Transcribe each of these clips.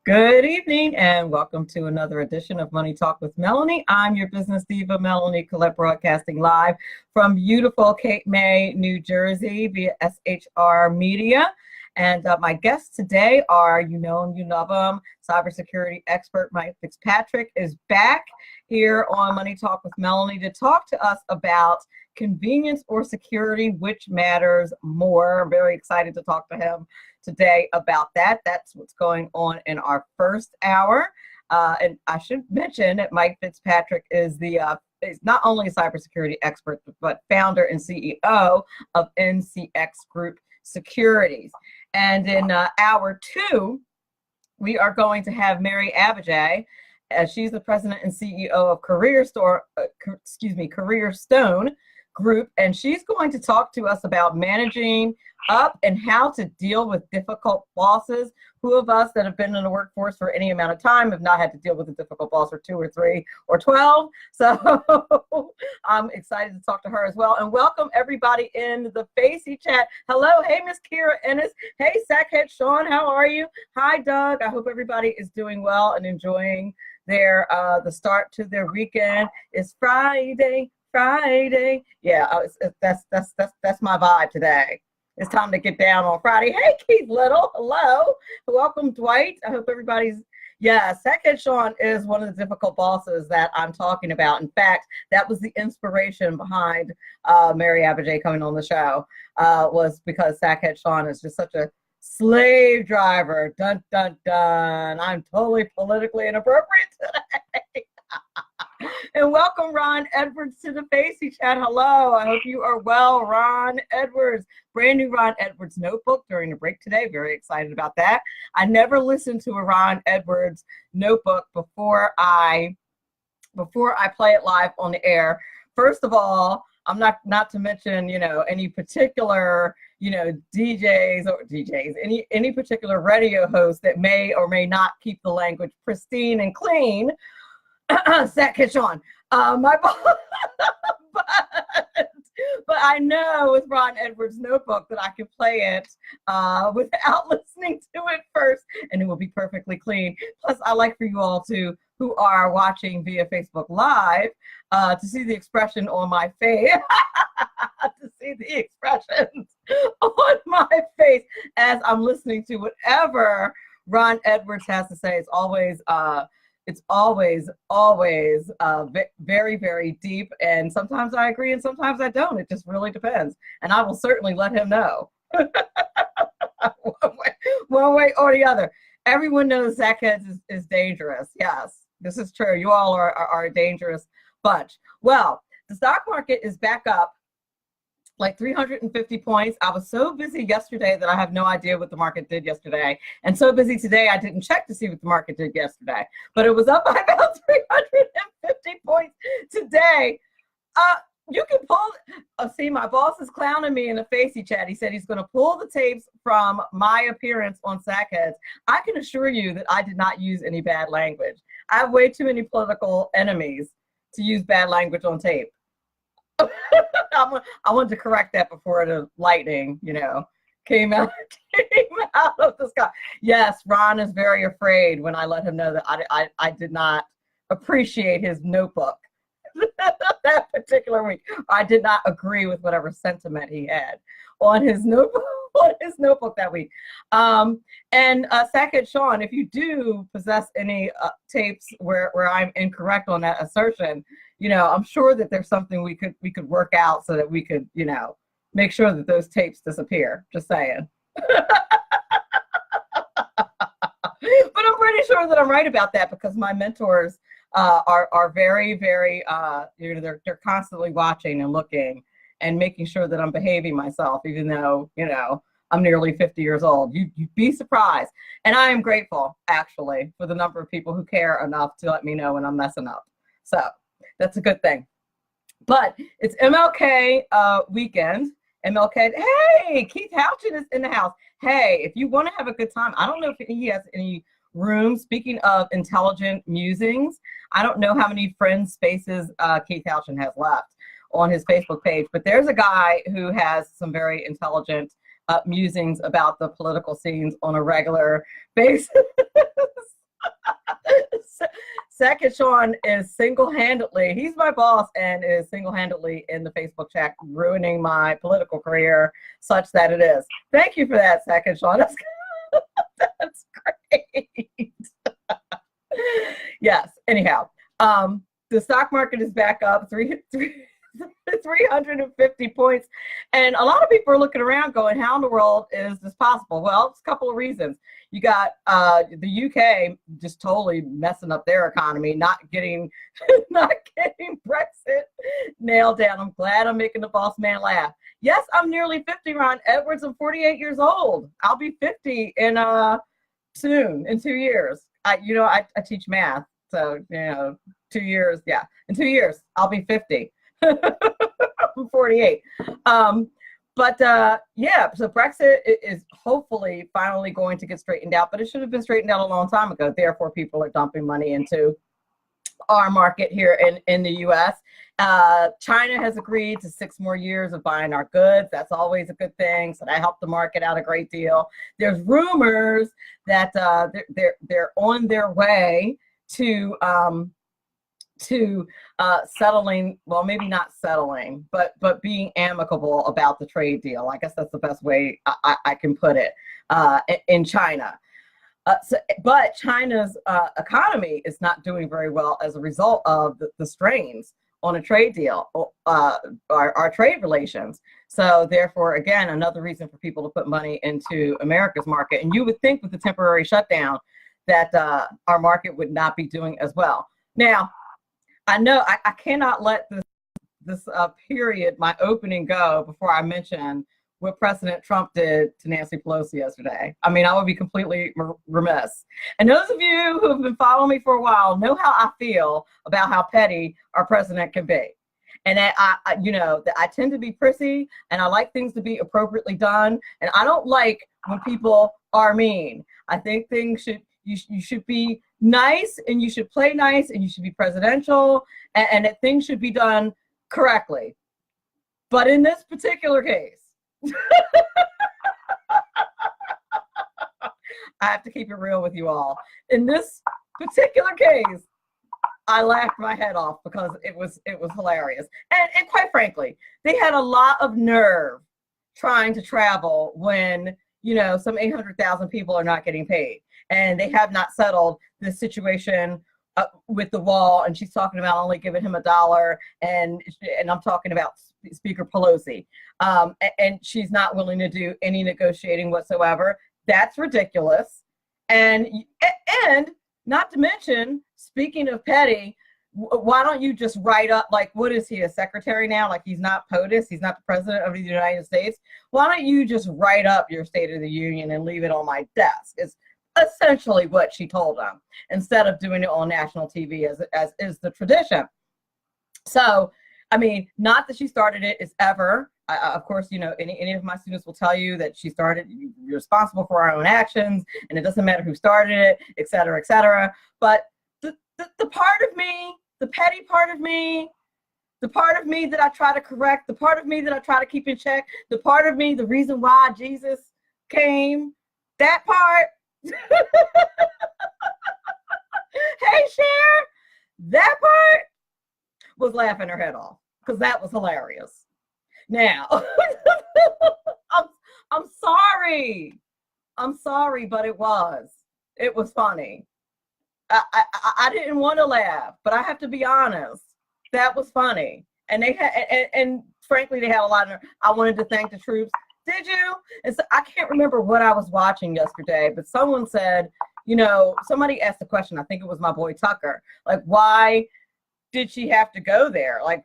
Good evening and welcome to another edition of Money Talk with Melanie. I'm your business diva, Melanie Collette, broadcasting live from beautiful Cape May, New Jersey via SHR Media. And my guests today are, you know him, you love him, cybersecurity expert Mike Fitzpatrick is back here on Money Talk with Melanie to talk to us about convenience or security, which matters more. I'm very excited to talk to him today about that. That's what's going on in our first hour. And I should mention that Mike Fitzpatrick is is not only a cybersecurity expert, but founder and CEO of NCX Group Securities. And in hour two, we are going to have Mary Abbajay. She's the president and CEO of Careerstone Group, and she's going to talk to us about managing up and how to deal with difficult bosses. Who of us that have been in the workforce for any amount of time have not had to deal with a difficult boss or 2 or 3 or 12? So I'm excited to talk to her as well. And welcome everybody in the Facey chat. Hello, hey Miss Kira Ennis. Hey Sackhead Sean, how are you? Hi Doug. I hope everybody is doing well and enjoying their the start to their weekend. It's Friday. Yeah, that's my vibe today. It's time to get down on Friday. Hey, Keith Little, hello. Welcome, Dwight. I hope everybody's, Sackhead Sean is one of the difficult bosses that I'm talking about. In fact, that was the inspiration behind Mary Abbajay coming on the show, was because Sackhead Sean is just such a slave driver. Dun, dun, dun. I'm totally politically inappropriate today. And welcome Ron Edwards to the Facey chat. Hello, I hope you are well. Ron Edwards, brand new Ron Edwards notebook during the break today. Very excited about that. I never listened to a Ron Edwards notebook before I play it live on the air. First of all, I'm not to mention, any particular, any particular radio host that may or may not keep the language pristine and clean. Sackhead Sean, my boss, but I know with Ron Edwards' notebook that I can play it without listening to it first, and it will be perfectly clean. Plus, I like for you all who are watching via Facebook Live to see the expression on my face, to see the expressions on my face as I'm listening to whatever Ron Edwards has to say. It's always very, very deep. And sometimes I agree and sometimes I don't. It just really depends. And I will certainly let him know one way or the other. Everyone knows Sackheads is dangerous. Yes, this is true. You all are a dangerous bunch. Well, the stock market is back up like 350 points. I was so busy yesterday that I have no idea what the market did yesterday. And so busy today, I didn't check to see what the market did yesterday. But it was up by about 350 points today. You can pull, see, my boss is clowning me in the Facey chat. He said he's going to pull the tapes from my appearance on Sackheads. I can assure you that I did not use any bad language. I have way too many political enemies to use bad language on tape. I wanted to correct that before the lightning, came out of the sky. Yes, Ron is very afraid when I let him know that I did not appreciate his notebook that particular week. I did not agree with whatever sentiment he had on his notebook that week. And Sackhead Sean, if you do possess any tapes where I'm incorrect on that assertion, I'm sure that there's something we could work out so that we could, make sure that those tapes disappear. Just saying. But I'm pretty sure that I'm right about that because my mentors are very, very, they're constantly watching and looking and making sure that I'm behaving myself, even though, I'm nearly 50 years old. You'd be surprised. And I am grateful, actually, for the number of people who care enough to let me know when I'm messing up. So that's a good thing. But it's MLK weekend. MLK, hey, Keith Houchin is in the house. Hey, if you want to have a good time, I don't know if he has any room. Speaking of intelligent musings, I don't know how many friend spaces Keith Houchin has left on his Facebook page, but there's a guy who has some very intelligent musings about the political scenes on a regular basis. Second, Sean is single-handedly, he's my boss and is single-handedly in the Facebook chat ruining my political career such that it is. Thank you for that, Second, Sean. That's great. Yes, anyhow, the stock market is back up 350 points. And a lot of people are looking around going, how in the world is this possible? Well, it's a couple of reasons. You got the UK just totally messing up their economy, not getting Brexit nailed down. I'm glad I'm making the boss man laugh. Yes, I'm nearly 50, Ron Edwards. I'm 48 years old. I'll be 50 in soon, in 2 years. I teach math. So, 2 years. Yeah. In 2 years, I'll be 50. I'm 48. Yeah, so Brexit is hopefully finally going to get straightened out, but it should have been straightened out a long time ago. Therefore, people are dumping money into our market here in the U.S. China has agreed to 6 more years of buying our goods. That's always a good thing. So that helped the market out a great deal. There's rumors that they're on their way to settling, well, maybe not settling, but being amicable about the trade deal. I guess that's the best way I can put it in China. But China's economy is not doing very well as a result of the strains on a trade deal, our trade relations. So therefore, again, another reason for people to put money into America's market. And you would think with the temporary shutdown that our market would not be doing as well. Now, I know I cannot let this period, my opening, go before I mention what President Trump did to Nancy Pelosi yesterday. I mean, I would be completely remiss. And those of you who have been following me for a while know how I feel about how petty our president can be. And that that I tend to be prissy and I like things to be appropriately done. And I don't like when people are mean. I think things you should be nice and you should play nice and you should be presidential and that things should be done correctly. But in this particular case, I have to keep it real with you all. In this particular case, I laughed my head off because it was hilarious. And quite frankly, they had a lot of nerve trying to travel when, some 800,000 people are not getting paid. And they have not settled this situation with the wall. And she's talking about only giving him $1. And I'm talking about Speaker Pelosi. And she's not willing to do any negotiating whatsoever. That's ridiculous. And not to mention, speaking of petty, why don't you just write up, like, what is he, a secretary now? Like, he's not POTUS, he's not the president of the United States. Why don't you just write up your State of the Union and leave it on my desk? It's essentially what she told him, instead of doing it on national TV as is the tradition. So, I mean, not that she started it is ever. Of course, any of my students will tell you that she started, you're responsible for our own actions, and it doesn't matter who started it, et cetera, et cetera. But the part of me, the petty part of me, the part of me that I try to correct, the part of me that I try to keep in check, the part of me, the reason why Jesus came, that part, hey, Cher, that part was laughing her head off because that was hilarious. Now, I'm sorry. I'm sorry, but it was funny. I didn't want to laugh, but I have to be honest. That was funny. And they had, and frankly, they had a lot of, I wanted to thank the troops. Did you? And so I can't remember what I was watching yesterday, but someone said, somebody asked the question, I think it was my boy Tucker, like, why did she have to go there? Like,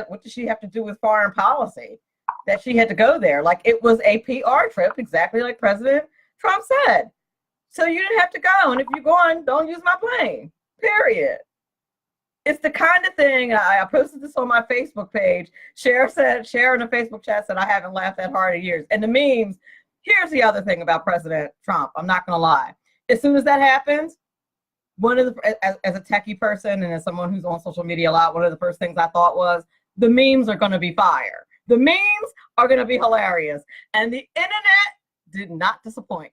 what did she have to do with foreign policy that she had to go there? Like, it was a PR trip, exactly like President Trump said. So you didn't have to go. And if you're going, don't use my plane, period. It's the kind of thing, I posted this on my Facebook page. Cher in the Facebook chat said, I haven't laughed that hard in years. And the memes, here's the other thing about President Trump. I'm not going to lie. As soon as that happens, as a techie person and as someone who's on social media a lot, one of the first things I thought was, the memes are going to be fire. The memes are going to be hilarious. And the internet did not disappoint.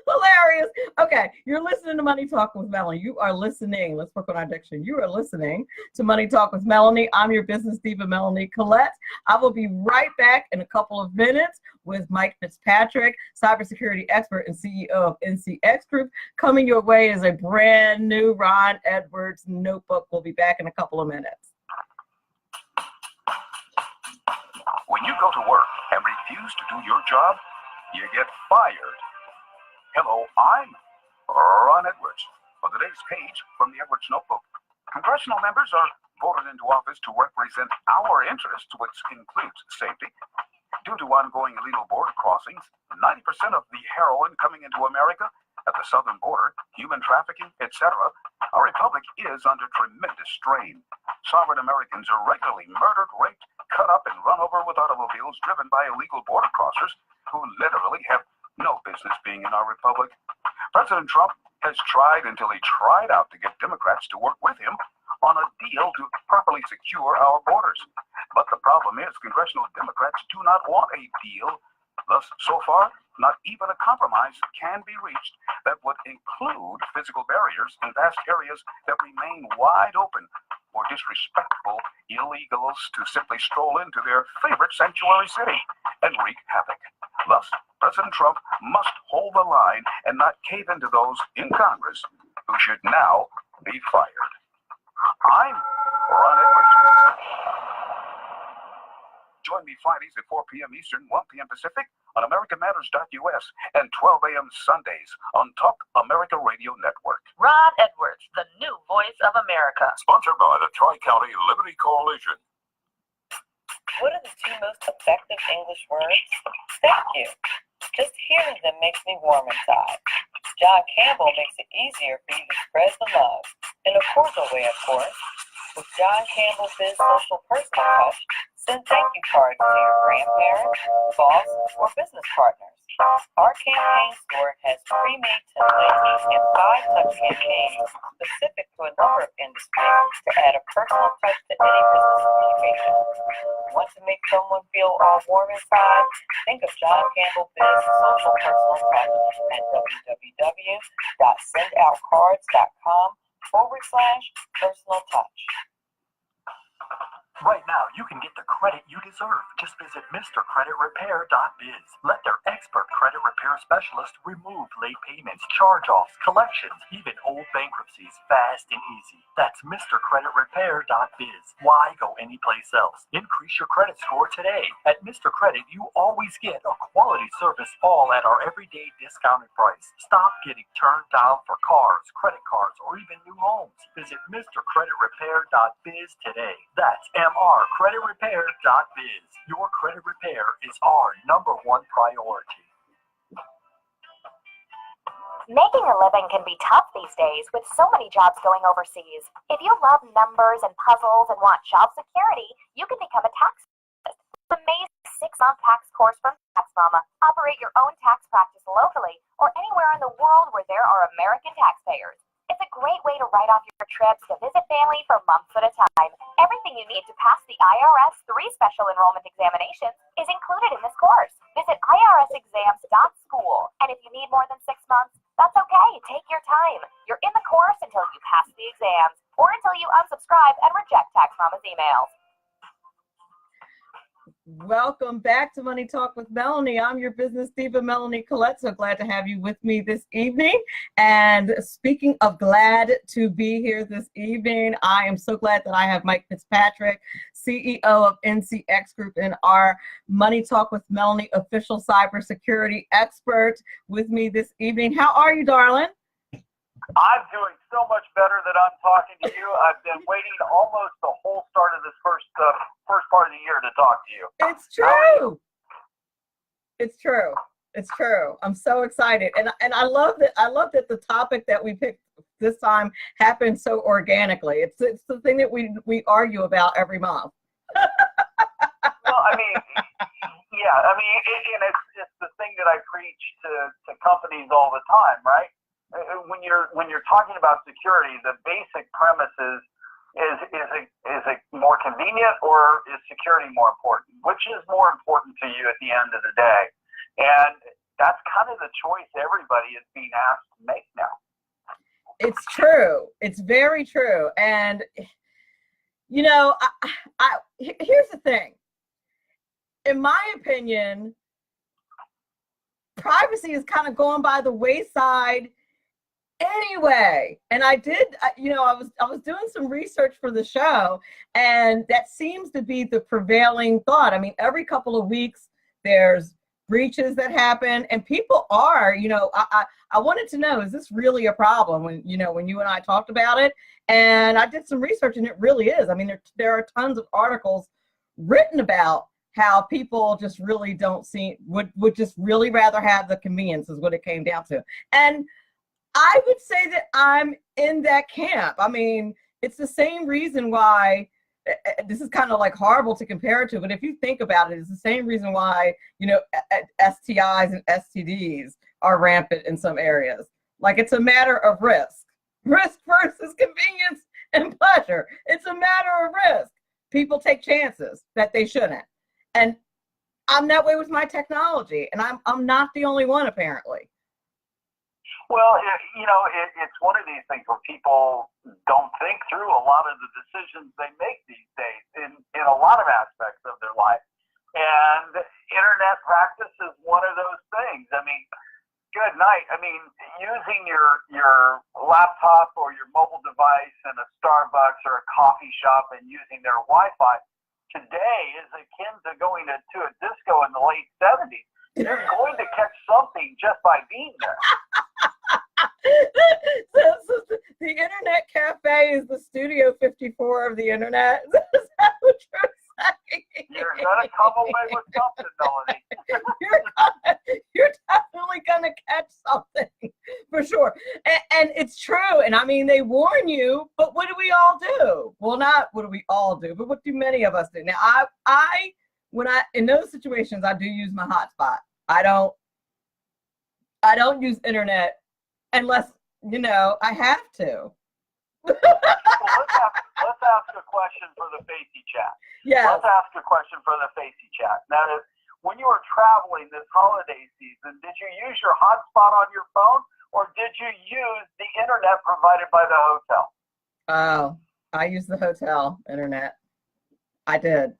Hilarious. Okay, you're listening to Money Talk with Melanie. You are listening. Let's work on our diction. You are listening to Money Talk with Melanie. I'm your business diva, Melanie Collette. I will be right back in a couple of minutes with Mike Fitzpatrick, cybersecurity expert and CEO of NCX Group. Coming your way is a brand new Ron Edwards notebook. We'll be back in a couple of minutes. When you go to work and refuse to do your job, you get fired. Hello, I'm Ron Edwards. For today's page from the Edwards Notebook, congressional members are voted into office to represent our interests, which includes safety. Due to ongoing illegal border crossings, 90% of the heroin coming into America at the southern border, human trafficking, etc., our republic is under tremendous strain. Sovereign Americans are regularly murdered, raped, cut up, and run over with automobiles driven by illegal border crossers who literally have no business being in our republic. President Trump has tried until he tried out to get Democrats to work with him on a deal to properly secure our borders. But the problem is congressional Democrats do not want a deal. Thus, so far, not even a compromise can be reached that would include physical barriers in vast areas that remain wide open for disrespectful illegals to simply stroll into their favorite sanctuary city and wreak havoc. Thus, President Trump must hold the line and not cave into those in Congress who should now be fired. I'm Ron Edwards. Join me Fridays at 4 p.m. Eastern, 1 p.m. Pacific on AmericaMatters.us and 12 a.m. Sundays on Talk America Radio Network. Ron Edwards, the new voice of America. Sponsored by the Tri-County Liberty Coalition. What are the two most effective English words? Thank you. Just hearing them makes me warm inside. John Campbell makes it easier for you to spread the love. In a cordial way, of course. With John Campbell's Biz Social Personal Touch, send thank you cards to your grandparents, boss, or business partners. Our campaign store has pre-made templates and 5-touch campaigns specific to a number of industries to add a personal touch to any business communication. Want to make someone feel all warm inside? Think of John Campbell Biz Social Personal Touch at www.sendoutcards.com/personal touch. Right now, you can get the credit you deserve. Just visit MrCreditRepair.biz. Let their expert credit repair specialist remove late payments, charge-offs, collections, even old bankruptcies fast and easy. That's MrCreditRepair.biz. Why go anyplace else? Increase your credit score today. At Mr. Credit, you always get a quality service, all at our everyday discounted price. Stop getting turned down for cars, credit cards, or even new homes. Visit MrCreditRepair.biz today. That's MrCreditRepair.biz. Your credit repair is our #1 priority. Making a living can be tough these days with so many jobs going overseas. If you love numbers and puzzles and want job security, you can become a tax specialist. It's an amazing 6-month tax course from Tax Mama. Operate your own tax practice locally or anywhere in the world where there are American taxpayers. It's a great way to write off your trips to visit family for months at a time. Everything you need to pass the IRS 3 special enrollment examinations is included in this course. Visit irsexams.school. And if you need more than 6 months, that's okay. Take your time. You're in the course until you pass the exams or until you unsubscribe and reject Tax Mama's emails. Welcome back to Money Talk with Melanie. I'm your business diva, Melanie Collette. So glad to have you with me this evening. And speaking of glad to be here this evening, I am so glad that I have Mike Fitzpatrick, CEO of NCX Group, and our Money Talk with Melanie official cybersecurity expert with me this evening. How are you, darling? I'm doing so much better that I'm talking to you. I've been waiting almost the whole start of this first part of the year to talk to you. It's true. It's true. It's true. I'm so excited, and I love that. I love that the topic that we picked this time happened so organically. It's the thing that we argue about every month. Well, I mean, yeah, I mean, and it's the thing that I preach to companies all the time, right? When you're talking about security, the basic premise is a more more convenient, or is security more important? Which is more important to you at the end of the day? And that's kind of the choice everybody is being asked to make now. It's true. It's very true. And, you know, here's the thing. In my opinion, privacy is kind of going by the wayside anyway. And I was doing some research for the show, and that seems to be the prevailing thought. I mean, every couple of weeks there's breaches that happen, and people are, I wanted to know, is this really a problem when you and I talked about it? And I did some research, and it really is. I mean, there are tons of articles written about how people just really would just really rather have the convenience, is what it came down to. And I would say that I'm in that camp. I mean, it's the same reason why, this is kind of like horrible to compare it to, but if you think about it, it's the same reason why, STIs and STDs are rampant in some areas. Like, it's a matter of risk versus convenience and pleasure. It's a matter of risk. People take chances that they shouldn't. And I'm that way with my technology, and I'm not the only one, apparently. Well, it's one of these things where people don't think through a lot of the decisions they make these days in a lot of aspects of their life. And internet practice is one of those things. I mean, good night. I mean, using your laptop or your mobile device in a Starbucks or a coffee shop and using their Wi-Fi today is akin to going to a disco in the late 70s. You're going to catch something just by being there. So the internet cafe is the Studio 54 of the internet. Is that what you're saying? You're going to come away with something, Melanie. You're definitely going to catch something, for sure. And it's true. And I mean, they warn you, but what do we all do? Well, not what do we all do, but what do many of us do? Now, in those situations, I do use my hotspot. I don't use internet unless, I have to. Well, let's ask a question for the Facey chat. Yeah. Let's ask a question for the Facey chat. Now, when you were traveling this holiday season, did you use your hotspot on your phone, or did you use the internet provided by the hotel? Oh, I used the hotel internet. I did.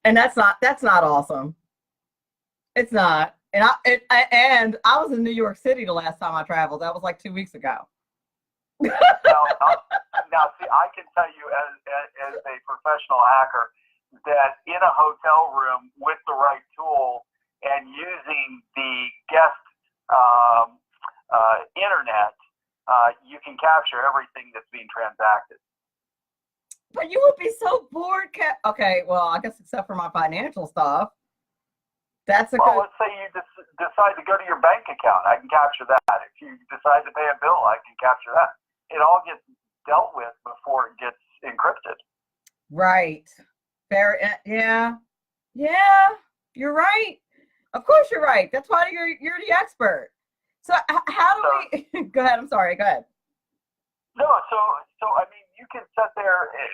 And that's not awesome. It's not. And I was in New York City the last time I traveled. That was like 2 weeks ago. Now, see, I can tell you as a professional hacker that in a hotel room with the right tool and using the guest internet, you can capture everything that's being transacted. But you would be so bored. Okay, well, I guess except for my financial stuff. Let's say you decide to go to your bank account. I can capture that. If you decide to pay a bill, I can capture that. It all gets dealt with before it gets encrypted. Right. Yeah. You're right. Of course you're right. That's why you're the expert. So how do we? Go ahead. I'm sorry. Go ahead. No. So I mean, you can sit there and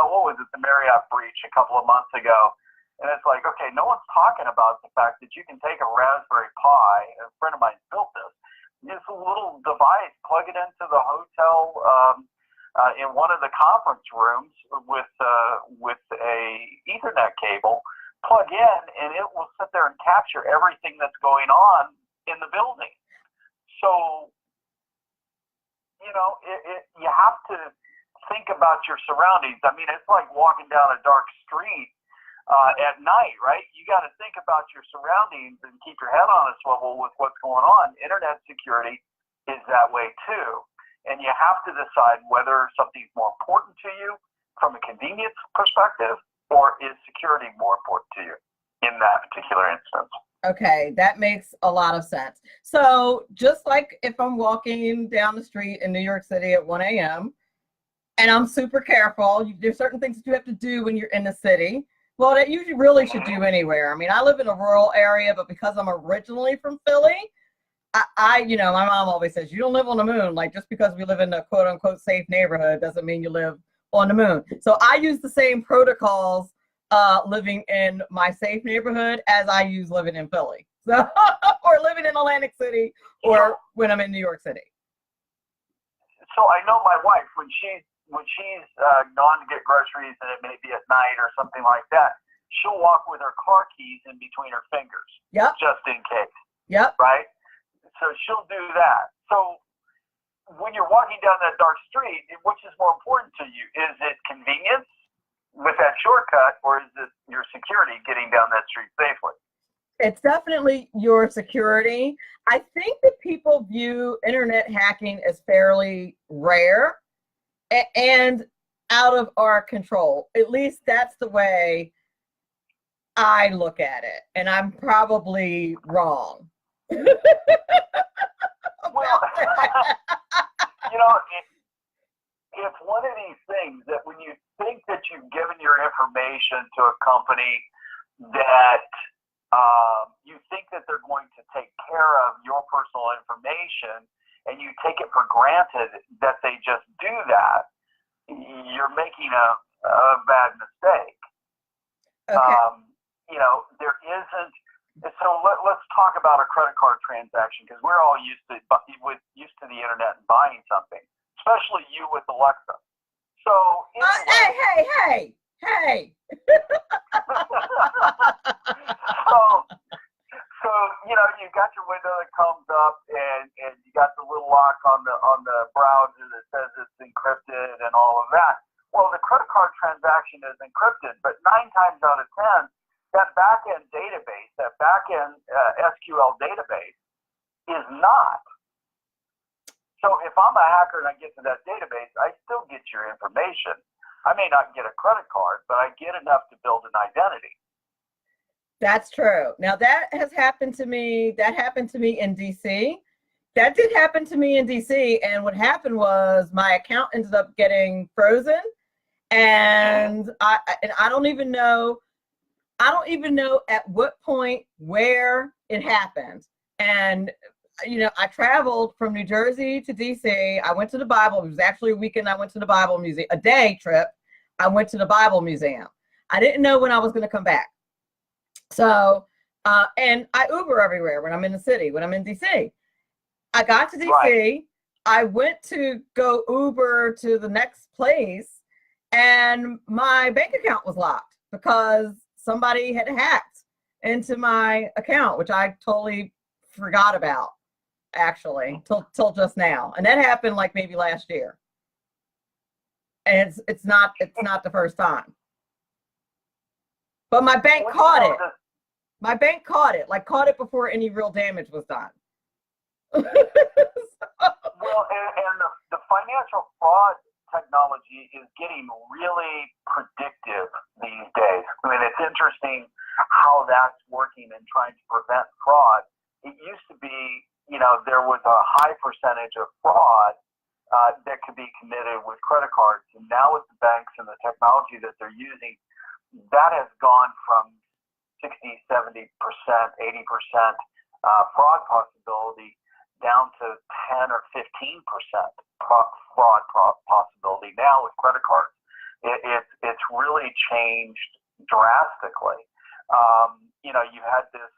what was it? The Marriott breach a couple of months ago. And it's like, okay, no one's talking about the fact that you can take a Raspberry Pi. A friend of mine built this. It's a little device, plug it into the hotel in one of the conference rooms with a Ethernet cable. Plug in, and it will sit there and capture everything that's going on in the building. So, you have to think about your surroundings. I mean, it's like walking down a dark street at night, right? You got to think about your surroundings and keep your head on a swivel with what's going on. Internet security is that way too. And you have to decide whether something's more important to you from a convenience perspective, or is security more important to you in that particular instance. Okay, that makes a lot of sense. So just like if I'm walking down the street in New York City at 1 a.m. and I'm super careful, there's certain things that you have to do when you're in the city. Well, that you really should do anywhere. I mean, I live in a rural area, but because I'm originally from Philly, my mom always says, you don't live on the moon. Like, just because we live in a quote unquote safe neighborhood doesn't mean you live on the moon. So I use the same protocols living in my safe neighborhood as I use living in Philly. So, or living in Atlantic City, or when I'm in New York City. So I know my wife, when she's gone to get groceries and it may be at night or something like that, she'll walk with her car keys in between her fingers. Yep. Just in case. Yep. Right? So she'll do that. So when you're walking down that dark street, which is more important to you? Is it convenience with that shortcut, or is it your security getting down that street safely? It's definitely your security. I think that people view internet hacking as fairly rare and out of our control. At least that's the way I look at it. And I'm probably wrong. Well, you know, it's one of these things that when you think that you've given your information to a company that you think that they're going to take care of your personal information, and you take it for granted that they just do that, you're making a bad mistake. Okay. You know, there isn't. So let's talk about a credit card transaction, because we're all used to the internet and buying something, especially you with Alexa. So anyway, Hey. So you know, you got your window that comes up, and you got the little lock on the browser that says it's encrypted and all of that. Well, the credit card transaction is encrypted, but 9 times out of 10, that back-end database, that back-end SQL database, is not. So if I'm a hacker and I get to that database, I still get your information. I may not get a credit card, but I get enough to build an identity. That's true. Now that has happened to me. That happened to me in DC. That did happen to me in DC. And what happened was my account ended up getting frozen. And I don't even know at what point where it happened. And you know, I traveled from New Jersey to DC. I went to the Bible. It was actually a weekend. I went to the Bible Museum, a day trip. I went to the Bible Museum. I didn't know when I was going to come back. So, and I Uber everywhere when I'm in the city, when I'm in DC. I got to DC. Right. I went to go Uber to the next place, and my bank account was locked because somebody had hacked into my account, which I totally forgot about, actually, till just now. And that happened like maybe last year. And it's not the first time. But my bank caught it. My bank caught it before any real damage was done. Well, and the financial fraud technology is getting really predictive these days. I mean, it's interesting how that's working and trying to prevent fraud. It used to be, you know, there was a high percentage of fraud that could be committed with credit cards. And now with the banks and the technology that they're using, that has gone from 60, 70%, 80% fraud possibility down to 10 or 15% fraud possibility now with credit cards. It's really changed drastically. You know, you had this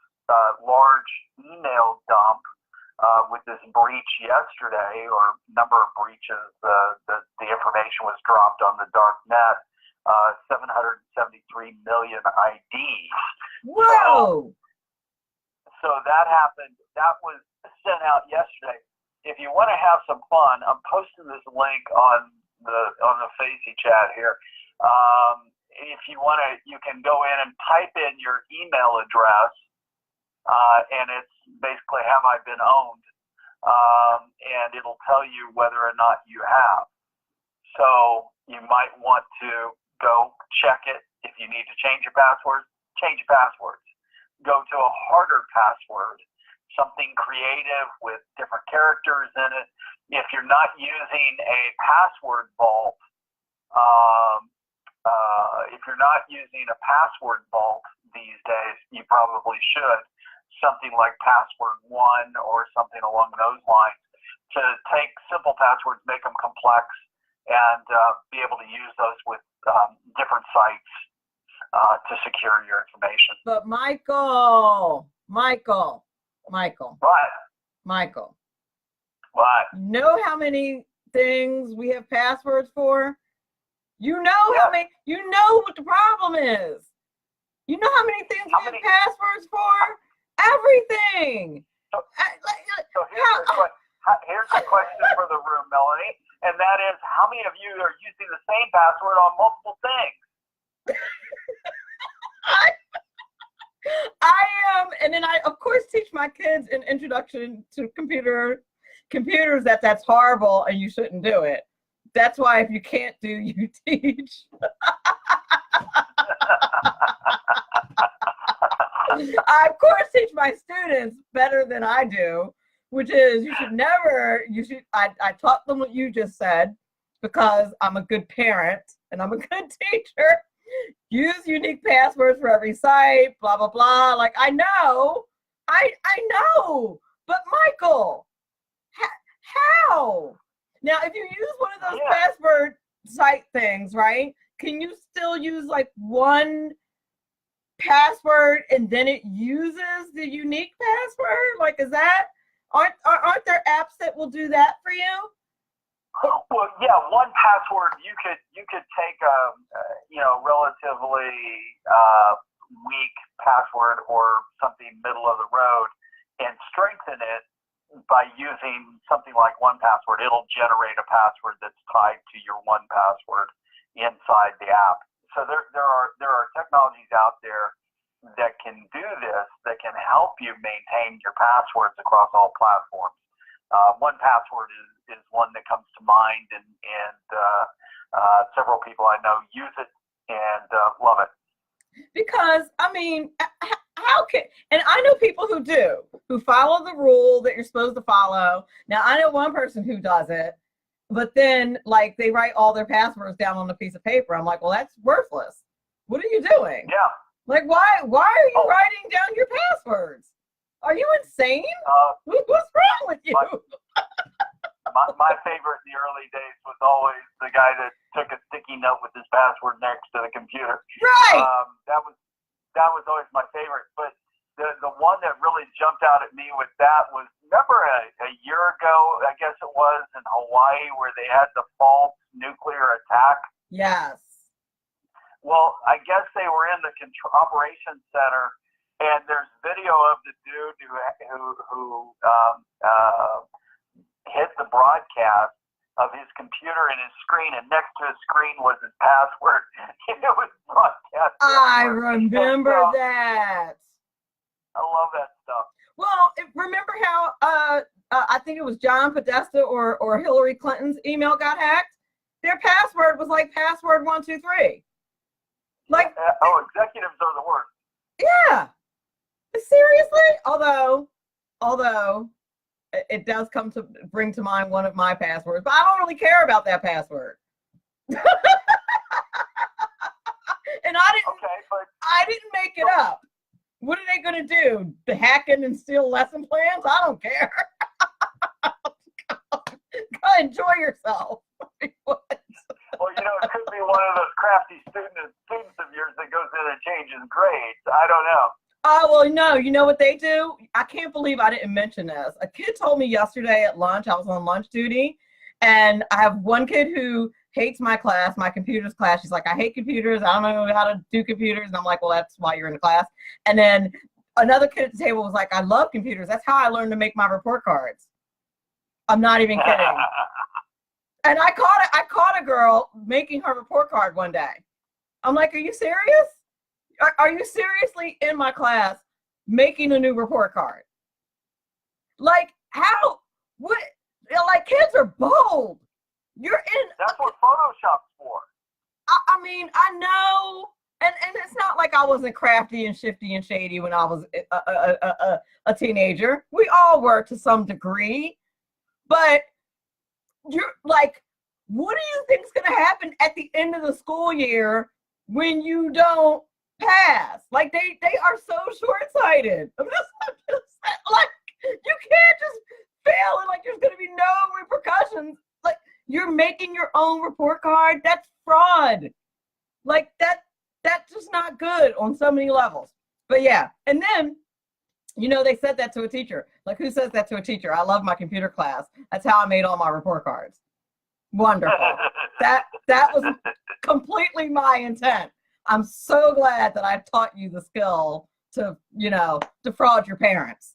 large email dump with this breach yesterday, or number of breaches. The information was dropped on the dark net. 773 million IDs. Whoa! So that happened. That was sent out yesterday. If you want to have some fun, I'm posting this link on the Facey chat here. If you want to, you can go in and type in your email address, and it's basically "Have I been owned?" And it'll tell you whether or not you have. So you might want to go check it. If you need to change your password, change your passwords. Go to a harder password, something creative with different characters in it. If you're not using a password vault, these days, you probably should. Something like Password One or something along those lines, to take simple passwords, make them complex, and be able to use those with different sites to secure your information. But Michael. What? Know how many things we have passwords for? You know how many, you know what the problem is. You know how many things we have passwords for? Everything. So here's the question for the room, Melanie, and that is, how many of you are using the same password on multiple things? I am, and then I, of course, teach my kids an introduction to computers that that's horrible and you shouldn't do it. That's why if you can't do, you teach. I, of course, teach my students better than I do, which is I taught them what you just said because I'm a good parent and I'm a good teacher. Use unique passwords for every site, blah, blah, blah. Like, I know, but Michael, how? Now, if you use one of those password site things, right, can you still use like one password and then it uses the unique password? Like, is that, aren't there apps that will do that for you? Well, yeah, one password, you could take a relatively weak password or something middle of the road and strengthen it by using something like 1Password. It'll generate a password that's tied to your 1Password inside the app. So there are technologies out there that can do this, that can help you maintain your passwords across all platforms. 1Password is one that comes to mind, and several people I know use it and love it. Because, I mean, how can, and I know people who do, who follow the rule that you're supposed to follow. Now, I know one person who does it, but then, like, they write all their passwords down on a piece of paper. I'm like, well, that's worthless. What are you doing? Yeah. Like, why are you writing down your passwords? Are you insane? What's wrong with you? My favorite in the early days was always the guy that took a sticky note with his password next to the computer. Right. That was always my favorite. But the one that really jumped out at me with that was, remember a year ago, I guess it was, in Hawaii, where they had the false nuclear attack? Yes. Well, I guess they were in the operations center, and there's video of the dude who hit the broadcast of his computer and his screen, and next to his screen was his password. It was broadcast. I remember that. I love that stuff. Well, remember how I think it was John Podesta or Hillary Clinton's email got hacked? Their password was like password 123. Like, executives are the worst. Yeah. Seriously? Although it does come to bring to mind one of my passwords, but I don't really care about that password. And I didn't make it up. What are they going to do? Hack in and steal lesson plans? I don't care. Go enjoy yourself. Well, it could be one of those crafty students of yours that goes in and changes grades. I don't know. Oh, well, no. You know what they do? I can't believe I didn't mention this. A kid told me yesterday at lunch, I was on lunch duty, and I have one kid who hates my class, my computers class. She's like, I hate computers. I don't know how to do computers. And I'm like, well, that's why you're in the class. And then another kid at the table was like, I love computers. That's how I learned to make my report cards. I'm not even kidding. And I caught a girl making her report card one day. I'm like, are you serious? Are you seriously in my class making a new report card? Like, how? What? Like, kids are bold. That's what Photoshop's for. I mean, I know, and it's not like I wasn't crafty and shifty and shady when I was a teenager. We all were to some degree, but you're like, what do you think is going to happen at the end of the school year when you don't pass? Like, they are so short-sighted. I'm just like, you can't just fail and like there's going to be no repercussions. Like, you're making your your own report card, that's fraud. Like that's just not good on so many levels. But yeah, and then, they said that to a teacher. Like, who says that to a teacher? I love my computer class. That's how I made all my report cards. Wonderful. That was completely my intent. I'm so glad that I've taught you the skill to, defraud your parents.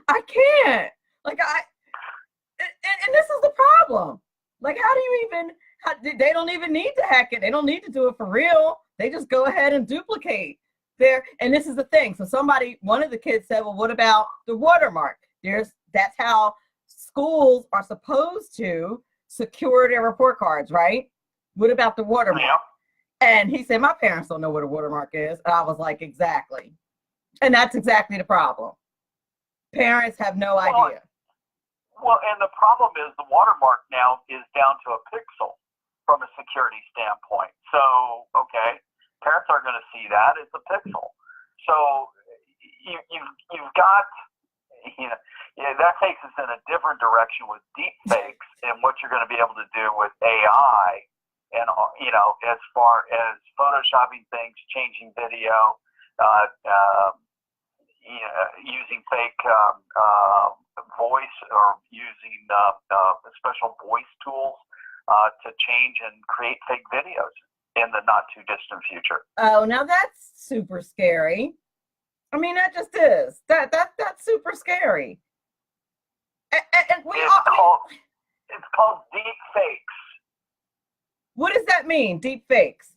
I can't. Like, and this is the problem. Like, how do you even, they don't even need to hack it. They don't need to do it for real. They just go ahead and duplicate there. And this is the thing. So one of the kids said, well, what about the watermark? That's how schools are supposed to secure their report cards, right? What about the watermark? Yeah. And he said, my parents don't know what a watermark is. And I was like, exactly. And that's exactly the problem. Parents have no idea. Well, and the problem is the watermark now is down to a pixel from a security standpoint. So, okay, parents are going to see that. It's a pixel. So you've got, that takes us in a different direction with deep fakes and what you're going to be able to do with AI. And, as far as photoshopping things, changing video, using fake voice or using special voice tools to change and create fake videos in the not too distant future. Oh, now that's super scary. I mean, that just is. That's super scary. And it's called deep fakes. What does that mean, deep fakes?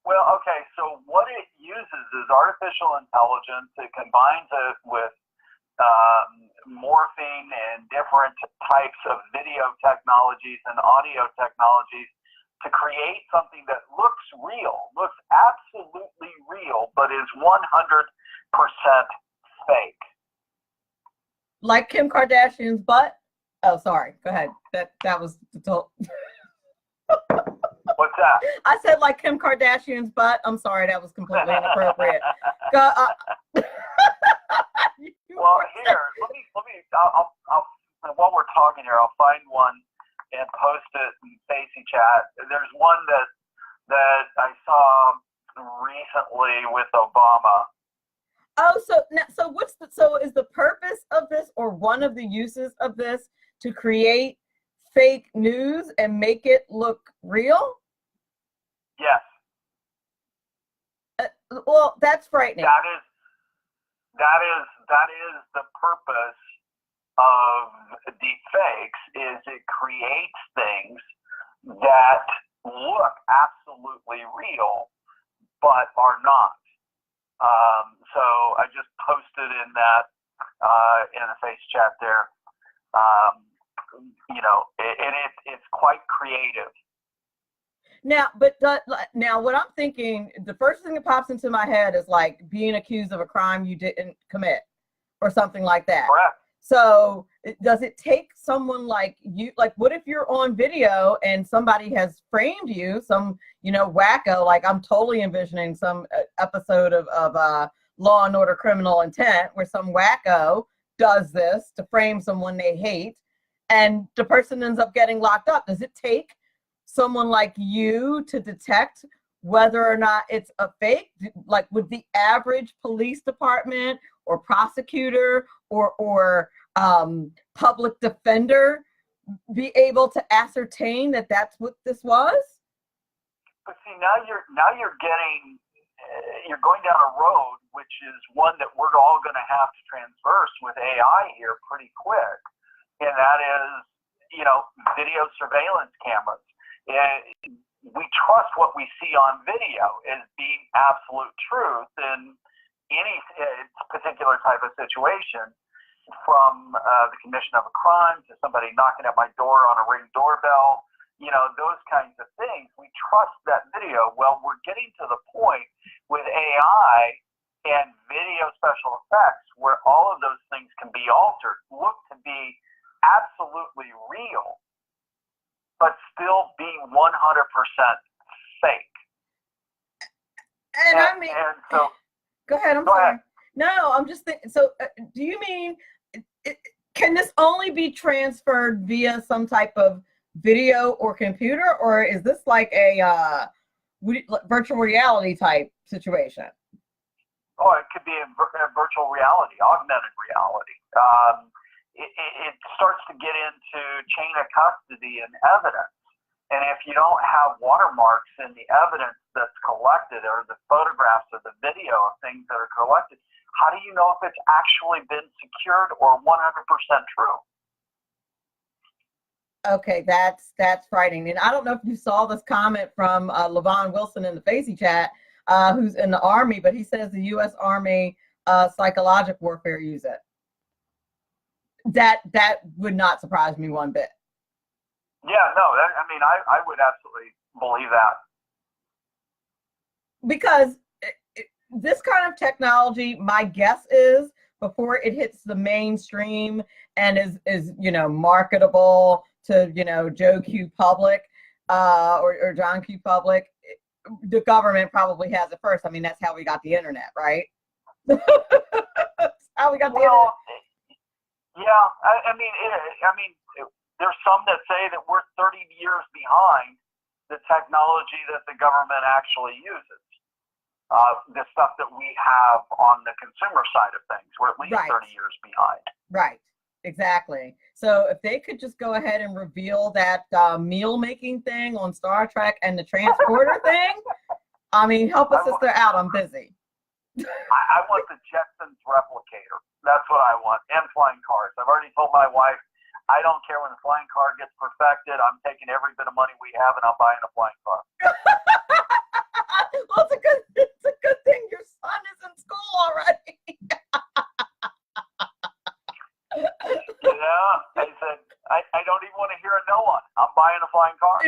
Well, okay, so what it uses is artificial intelligence. It combines it with morphing and different types of video technologies and audio technologies to create something that looks real, looks absolutely real, but is 100% fake. Like Kim Kardashian's butt? Oh, sorry. Go ahead. That was the total. What's that? I said like Kim Kardashian's butt. I'm sorry, that was completely inappropriate. Well, here, I'll while we're talking here, I'll find one and post it in Facey Chat. There's one that I saw recently with Obama. Oh, so is the purpose of this, or one of the uses of this, to create fake news and make it look real? Yes. Well, that's frightening. That is the purpose of deep fakes. Is it creates things that look absolutely real but are not. So I just posted in that in the Face Chat there. It's quite creative. Now, now what I'm thinking, the first thing that pops into my head is like being accused of a crime you didn't commit or something like that. Correct. So does it take someone like you, like what if you're on video and somebody has framed you, some, wacko, like I'm totally envisioning some episode of Law and Order Criminal Intent where some wacko does this to frame someone they hate and the person ends up getting locked up. Does it take someone like you to detect whether or not it's a fake? Like, would the average police department or prosecutor or public defender be able to ascertain that that's what this was? But see, now you're getting you're going down a road which is one that we're all going to have to transverse with AI here pretty quick, and that is video surveillance cameras. We trust what we see on video as being absolute truth in any particular type of situation, from the commission of a crime to somebody knocking at my door on a Ring doorbell, those kinds of things. We trust that video. Well, we're getting to the point with AI and video special effects where all of those things can be altered, look to be absolutely real, but still be 100% fake. And so, go ahead. I'm sorry. No, I'm just thinking. So, do you mean Can this only be transferred via some type of video or computer, or is this like a virtual reality type situation? Oh, it could be a virtual reality, augmented reality. It starts to get into chain of custody and evidence. And if you don't have watermarks in the evidence that's collected or the photographs or the video of things that are collected, how do you know if it's actually been secured or 100% true? Okay, that's frightening. And I don't know if you saw this comment from Levon Wilson in the Facey chat, who's in the Army, but he says the U.S. Army psychological warfare use it. That would not surprise me one bit. Yeah, no, I would absolutely believe that. Because this kind of technology, my guess is, before it hits the mainstream and is marketable to Joe Q Public or John Q Public, the government probably has it first. I mean, that's how we got the internet, right? That's how we got the internet. Yeah, there's some that say that we're 30 years behind the technology that the government actually uses. The stuff that we have on the consumer side of things, we're at least 30 years behind. Right, exactly. So if they could just go ahead and reveal that meal making thing on Star Trek and the transporter thing, help a sister out. I'm busy. I want the Jetsons replicator. That's what I want. And flying cars. I've already told my wife, I don't care when the flying car gets perfected. I'm taking every bit of money we have and I'm buying a flying car. Well, it's a good thing your son is in school already. Yeah, I said, I don't even want to hear a no one. I'm buying a flying car.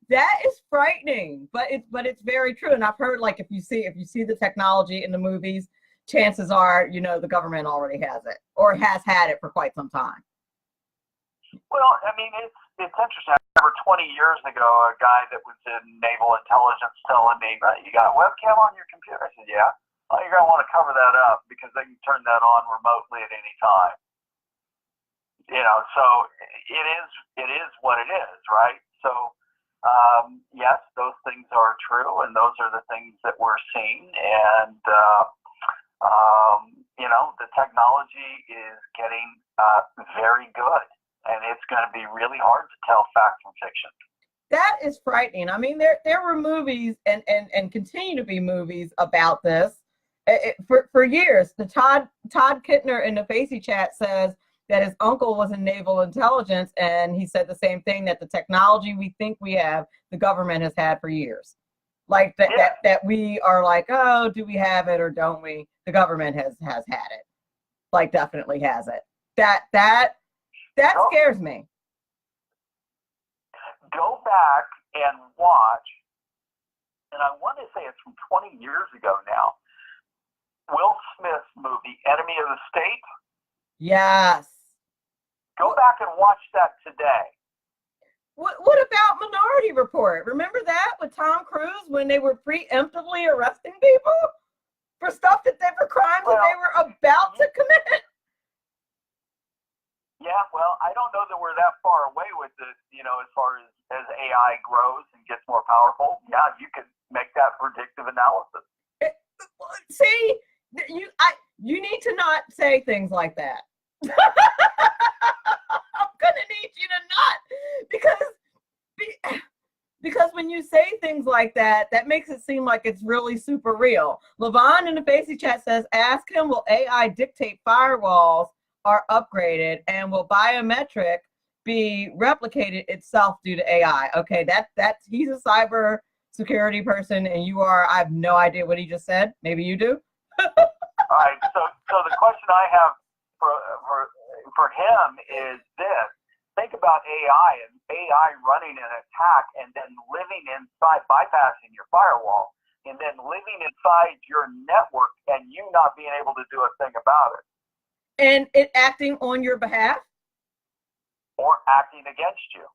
That is frightening, but it's very true. And I've heard, like, if you see the technology in the movies, chances are, the government already has it or has had it for quite some time. Well, it's interesting. I remember 20 years ago, a guy that was in naval intelligence telling me, you got a webcam on your computer? I said, yeah. Well, you're going to want to cover that up because they can turn that on remotely at any time. So it is what it is, right? So, yes, those things are true, and those are the things that we're seeing. And, the technology is getting very good, and it's going to be really hard to tell fact from fiction. That is frightening. There were movies and continue to be movies about this for years. The Todd Kittner in the Facey chat says that his uncle was in naval intelligence, and he said the same thing, that the technology we think we have, the government has had for years. Like that we are like, oh, do we have it or don't we? The government has had it. Like, definitely has it. That scares me. Go back and watch, and I want to say it's from 20 years ago now, Will Smith's movie, Enemy of the State. Yes. Go back and watch that today. What about Minority Report? Remember that with Tom Cruise when they were preemptively arresting people for stuff for crimes that they were about to commit? Yeah, well, I don't know that we're that far away with this, as far as AI grows and gets more powerful. Yeah, you can make that predictive analysis. See, you need to not say things like that. I'm gonna need you to not, because when you say things like that, that makes it seem like it's really super real. Levon in the Facey chat says, ask him, will AI dictate firewalls are upgraded, and will biometric be replicated itself due to AI? Okay, that's he's a cyber security person, and you are. I have no idea what he just said. Maybe you do. All right. So the question I have for him is this: think about AI and AI running an attack, and then living inside, bypassing your firewall, and then living inside your network, and you not being able to do a thing about it. And it acting on your behalf? Or acting against you.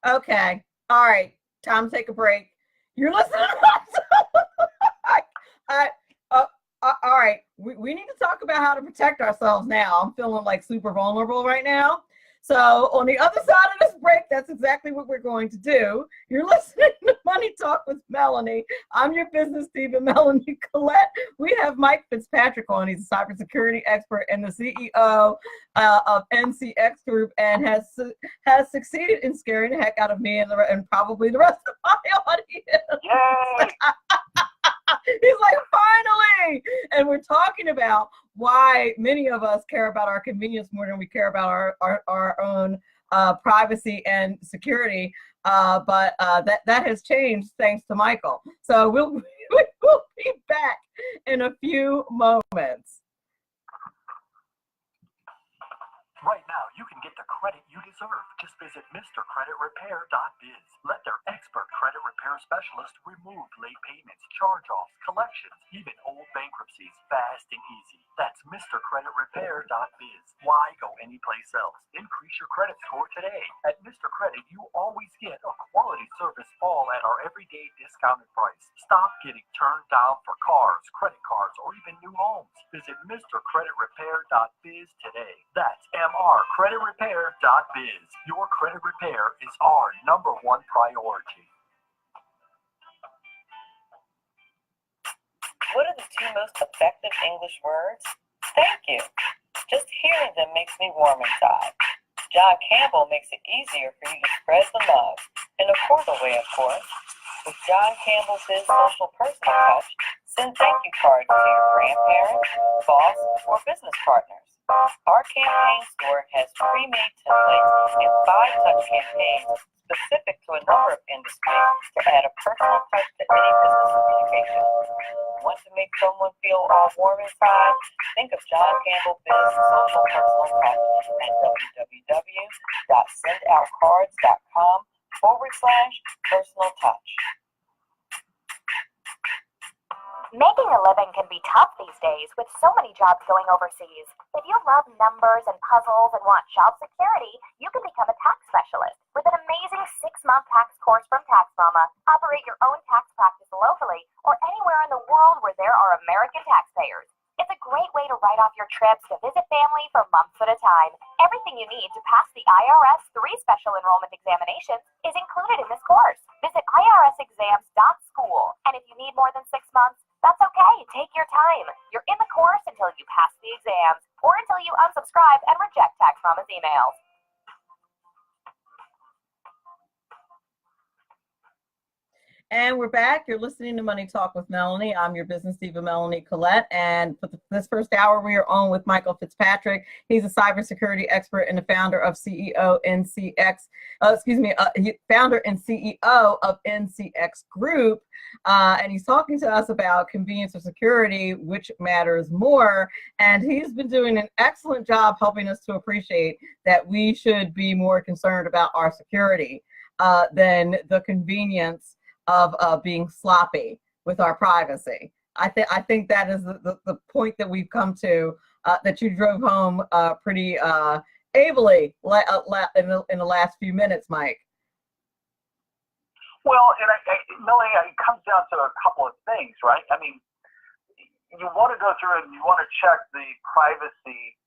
Okay. All right. Time to take a break. You're listening. All right. we need to talk about how to protect ourselves now. I'm feeling like super vulnerable right now. So on the other side of this break, that's exactly what we're going to do. You're listening to Money Talk with Melanie. I'm your business diva, Melanie Collette. We have Mike Fitzpatrick on. He's a cybersecurity expert and the CEO of NCX Group, and has succeeded in scaring the heck out of me and probably the rest of my audience. Yay! He's like, finally! And we're talking about why many of us care about our convenience more than we care about our own privacy and security. But that has changed thanks to Michael. So we'll be back in a few moments. Right now, you can get the credit you deserve. Just visit MrCreditRepair.biz. Let their expert credit repair specialist remove late payments, charge-offs, collections, even old bankruptcies, fast and easy. That's MrCreditRepair.biz. Why go anyplace else? Increase your credit score today. At Mr. Credit, you always get a quality service all at our everyday discounted price. Stop getting turned down for cars, credit cards, or even new homes. Visit MrCreditRepair.biz today. That's MrCreditRepair.biz. Your credit repair is our #1 priority. What are the 2 most effective English words? Thank you. Just hearing them makes me warm inside. John Campbell makes it easier for you to spread the love, in a cordial way, of course. With John Campbell's Biz Social Personal Touch, send thank you cards to your grandparents, boss, or business partners. Our campaign store has pre-made templates and 5-touch campaigns specific to a number of industries to add a personal touch to any business communication. Want to make someone feel all warm inside? Think of John Campbell Biz Social Personal Touch at www.sendoutcards.com/personal touch. Making a living can be tough these days with so many jobs going overseas. If you love numbers and puzzles and want job security, you can become a tax specialist with an amazing 6-month tax course from Tax Mama. Operate your own tax practice locally or anywhere in the world where there are American taxpayers. It's a great way to write off your trips to visit family for months at a time. Everything you need to pass the IRS 3 special enrollment examinations is included in this course. Visit irsexams.school. And if you need more than 6 months, that's okay. Take your time. You're in the course until you pass the exams or until you unsubscribe and reject Tax Mama's emails. And we're back. You're listening to Money Talk with Melanie. I'm your business diva, Melanie Collette. And for this first hour, we are on with Michael Fitzpatrick. He's a cybersecurity expert and the founder of founder and CEO of NCX Group. And he's talking to us about convenience or security, which matters more. And he's been doing an excellent job helping us to appreciate that we should be more concerned about our security than the convenience of being sloppy with our privacy. I think that is the point that we've come to, that you drove home pretty ably in the last few minutes, Mike. Well, and Melanie, it comes down to a couple of things, right? I mean, you want to go through and you want to check the privacy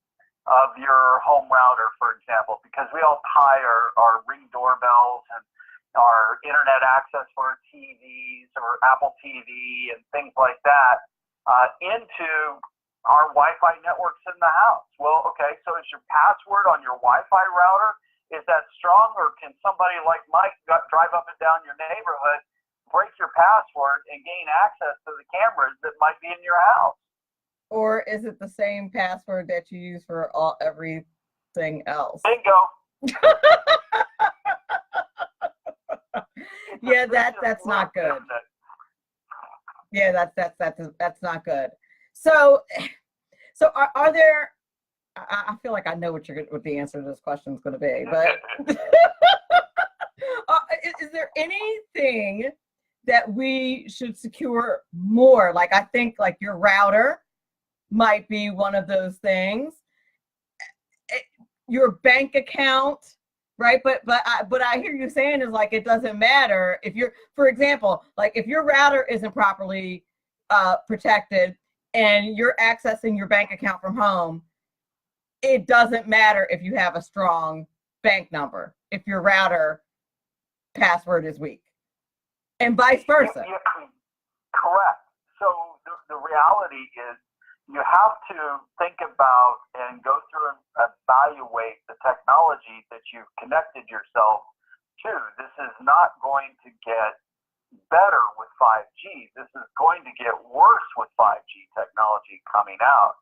of your home router, for example, because we all tie our Ring doorbells and our internet access for our TVs or Apple TV and things like that into our Wi-Fi networks in the house. Well, okay, so is your password on your Wi-Fi router, is that strong, or can somebody like Mike drive up and down your neighborhood, break your password, and gain access to the cameras that might be in your house? Or is it the same password that you use for everything else? Bingo. Yeah, that's not good. Yeah, that's not good. So are there? I feel like I know what the answer to this question is going to be, but is there anything that we should secure more? Like, I think like your router might be one of those things. Your bank account. Right, but I hear you saying is like it doesn't matter if you're, for example, like if your router isn't properly protected, and you're accessing your bank account from home, it doesn't matter if you have a strong bank number, if your router password is weak, and vice versa. Correct. So the reality is you have to think about and go through and evaluate the technology that you've connected yourself to. This is not going to get better with 5G. This is going to get worse with 5G technology coming out.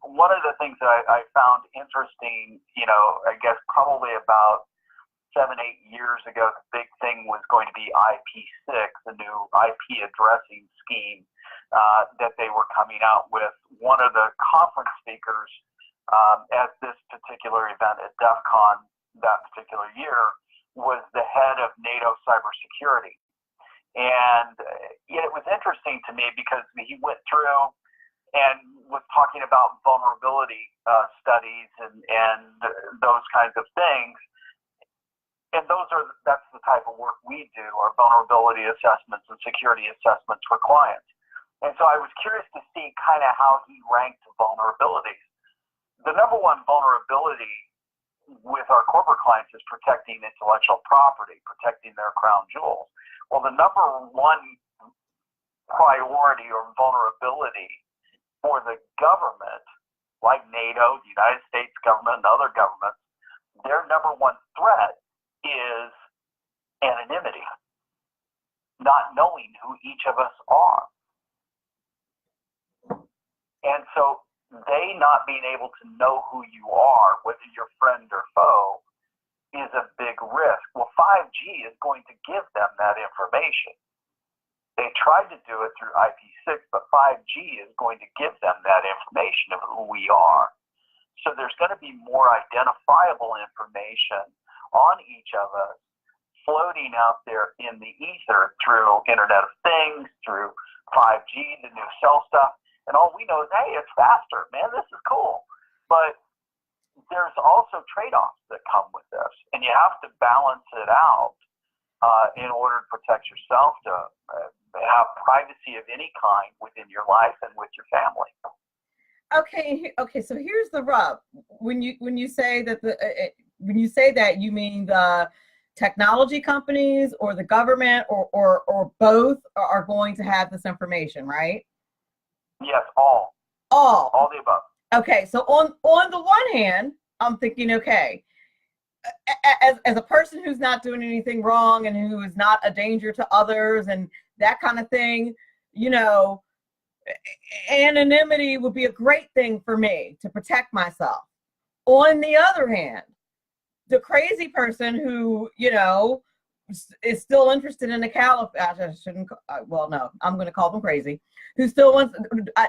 One of the things that I found interesting, I guess probably about 7-8 years ago, the big thing was going to be IP6, the new IP addressing scheme that they were coming out with. One of the conference speakers at this particular event at DEF CON that particular year was the head of NATO cybersecurity. And it was interesting to me because he went through and was talking about vulnerability studies and those kinds of things. And that's the type of work we do, our vulnerability assessments and security assessments for clients. And so I was curious to see kind of how he ranked vulnerabilities. The number one vulnerability with our corporate clients is protecting intellectual property, protecting their crown jewels. Well, the number one priority or vulnerability for the government, like NATO, the United States government, and other governments, their number one threat is anonymity, not knowing who each of us are. And so they not being able to know who you are, whether you're friend or foe, is a big risk. Well, 5G is going to give them that information. They tried to do it through IP6, but 5G is going to give them that information of who we are. So there's going to be more identifiable information on each of us floating out there in the ether through Internet of Things, through 5G, the new cell stuff. And all we know is, hey, it's faster. Man, this is cool. But there's also trade-offs that come with this. And you have to balance it out in order to protect yourself, to have privacy of any kind within your life and with your family. Okay. So here's the rub. When you say that when you say that, you mean the technology companies or the government or both are going to have this information, right? Yes, all the above. Okay, so on the one hand, I'm thinking, okay, as a person who's not doing anything wrong and who is not a danger to others and that kind of thing, anonymity would be a great thing for me to protect myself. On the other hand, the crazy person who, is still interested in the caliphate, I'm going to call them crazy, who still wants,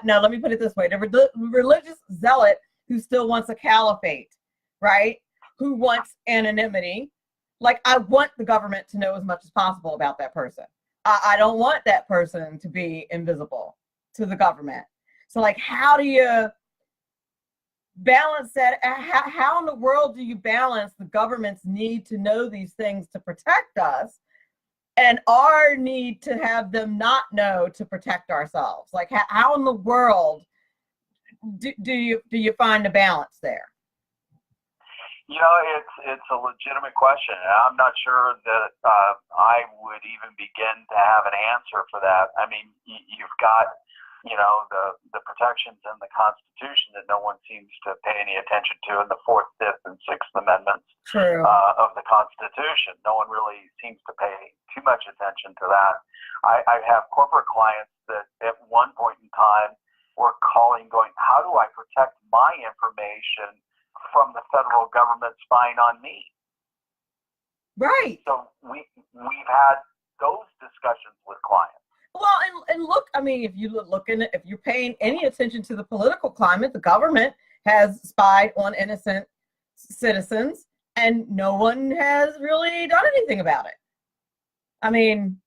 no, let me put it this way, the religious zealot who still wants a caliphate, right? Who wants anonymity. Like, I want the government to know as much as possible about that person. I don't want that person to be invisible to the government. So, like, how do you balance that? How in the world do you balance the government's need to know these things to protect us and our need to have them not know to protect ourselves? Like, how in the world do you find the balance there? It's a legitimate question. I'm not sure that I would even begin to have an answer for that. I mean, you've got the protections in the Constitution that no one seems to pay any attention to in the 4th, 5th, and 6th Amendments of the Constitution. No one really seems to pay too much attention to that. I have corporate clients that at one point in time were calling, going, how do I protect my information from the federal government spying on me? Right. So we've had those discussions with clients. Well, and look, I mean, if you're paying any attention to the political climate, the government has spied on innocent citizens, and no one has really done anything about it. I mean,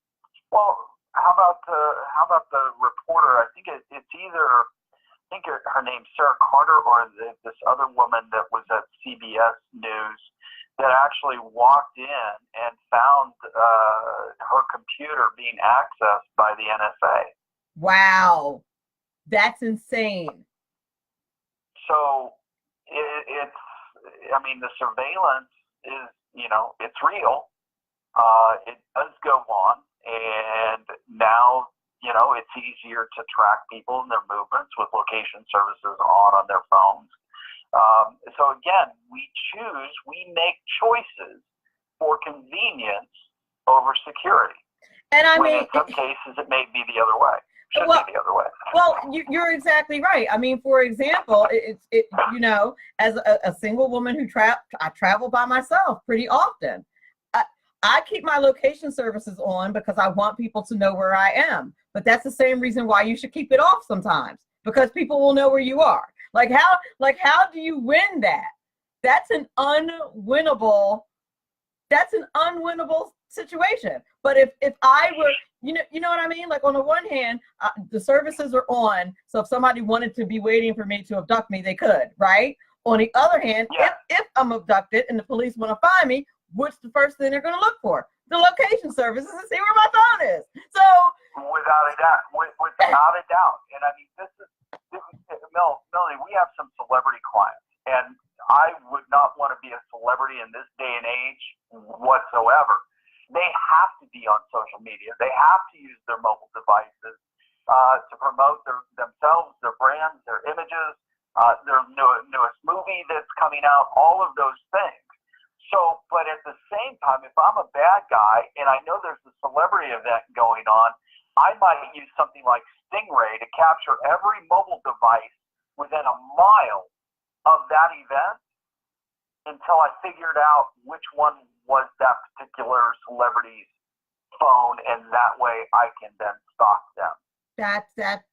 well, how about the reporter? I think it's either, her name's Sarah Carter or this other woman that was at CBS News that actually walked in and found her computer being accessed by the NSA. Wow. That's insane. So the surveillance is, it's real. It does go on, and now, it's easier to track people and their movements with location services on their phones. So again, we make choices for convenience over security. And in some cases, it may be the other way. Should be the other way. Well, you're exactly right. I mean, for example, as a single woman who I travel by myself pretty often. I keep my location services on because I want people to know where I am. But that's the same reason why you should keep it off sometimes, because people will know where you are. Like how do you win that? That's an unwinnable situation. But if I were, you know what I mean? Like, on the one hand, the services are on, so if somebody wanted to be waiting for me to abduct me, they could, right? On the other hand, if I'm abducted and the police want to find me, what's the first thing they're going to look for? The location services and see where my phone is. So without a doubt, and I mean, Melanie, we have some celebrity clients, and I would not want to be a celebrity in this day and age whatsoever. They have to be on social media. They have to use their mobile devices to promote themselves, their brands, their images, their newest movie that's coming out, all of those things. So, but at the same time, if I'm a bad guy and I know there's a celebrity event going on, I might use something like Stingray to capture every mobile device within a mile of that event until I figured out which one was that particular celebrity's phone, and that way I can then stalk them.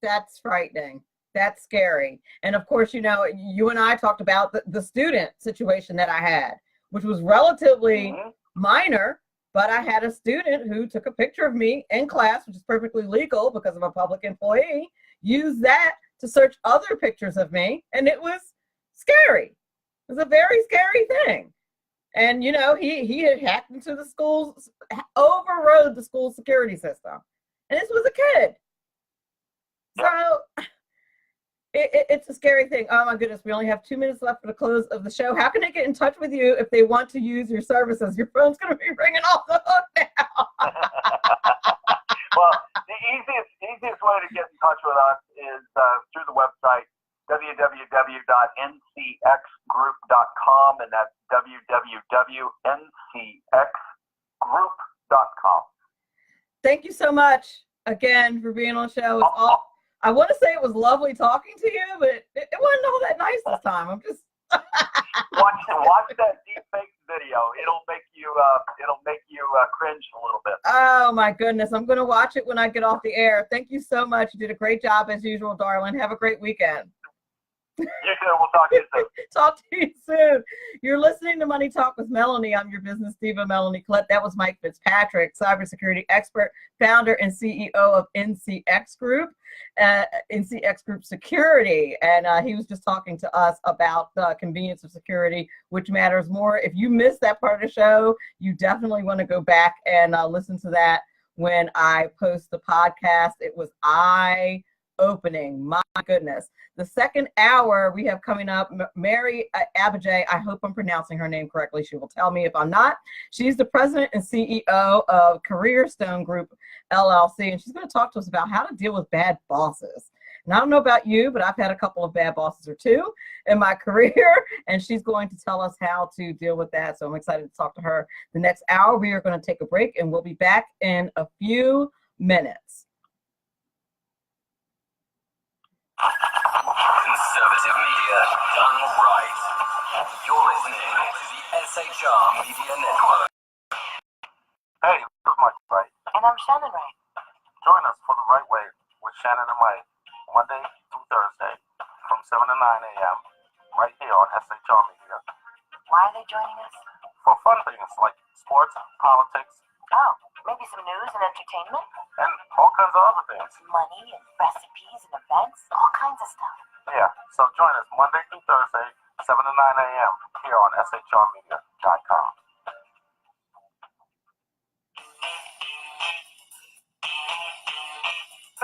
That's frightening. That's scary. And of course, you and I talked about the student situation that I had, which was relatively minor, but I had a student who took a picture of me in class, which is perfectly legal because I'm a public employee, used that to search other pictures of me, and it was scary. It was a very scary thing. And, he had hacked into the schools, overrode the school security system. And this was a kid. So it's a scary thing. Oh, my goodness. We only have 2 minutes left for the close of the show. How can they get in touch with you if they want to use your services? Your phone's going to be ringing off the hook now. Well, the easiest way to get in touch with us is through the website, www.ncxgroup.com, and that's www.ncxgroup.com. Thank you so much again for being on the show. I want to say it was lovely talking to you, but it wasn't all that nice this time. I'm just watch that deepfake video. It'll make you cringe a little bit. Oh my goodness, I'm going to watch it when I get off the air. Thank you so much. You did a great job as usual, darling. Have a great weekend. You too. We'll talk to you soon. Talk to you soon. You're listening to Money Talk with Melanie. I'm your business diva, Melanie Collette. That was Mike Fitzpatrick, cybersecurity expert, founder and CEO of NCX Group, NCX Group Security. And he was just talking to us about the convenience of security, which matters more. If you missed that part of the show, you definitely want to go back and listen to that when I post the podcast. It was eye-opening. My goodness. The second hour we have coming up, Mary Abbajay, I hope I'm pronouncing her name correctly. She will tell me if I'm not. She's the president and CEO of Careerstone Group, LLC, and she's going to talk to us about how to deal with bad bosses. And I don't know about you, but I've had a couple of bad bosses or two in my career, and she's going to tell us how to deal with that. So I'm excited to talk to her. The next hour, we are going to take a break, and we'll be back in a few minutes. Conservative media done right. You're listening to the SHR Media Network. Hey, this is Mike Wright. And I'm Shannon Wright. Join us for The Right Way with Shannon and Mike, Monday through Thursday from 7 to 9 a.m. right here on SHR Media. Why are they joining us? For fun things like sports, politics, Oh, maybe some news and entertainment? and all kinds of other things. Money and recipes and events? All kinds of stuff. Yeah, so join us Monday through Thursday, 7 to 9 a.m. here on shrmedia.com.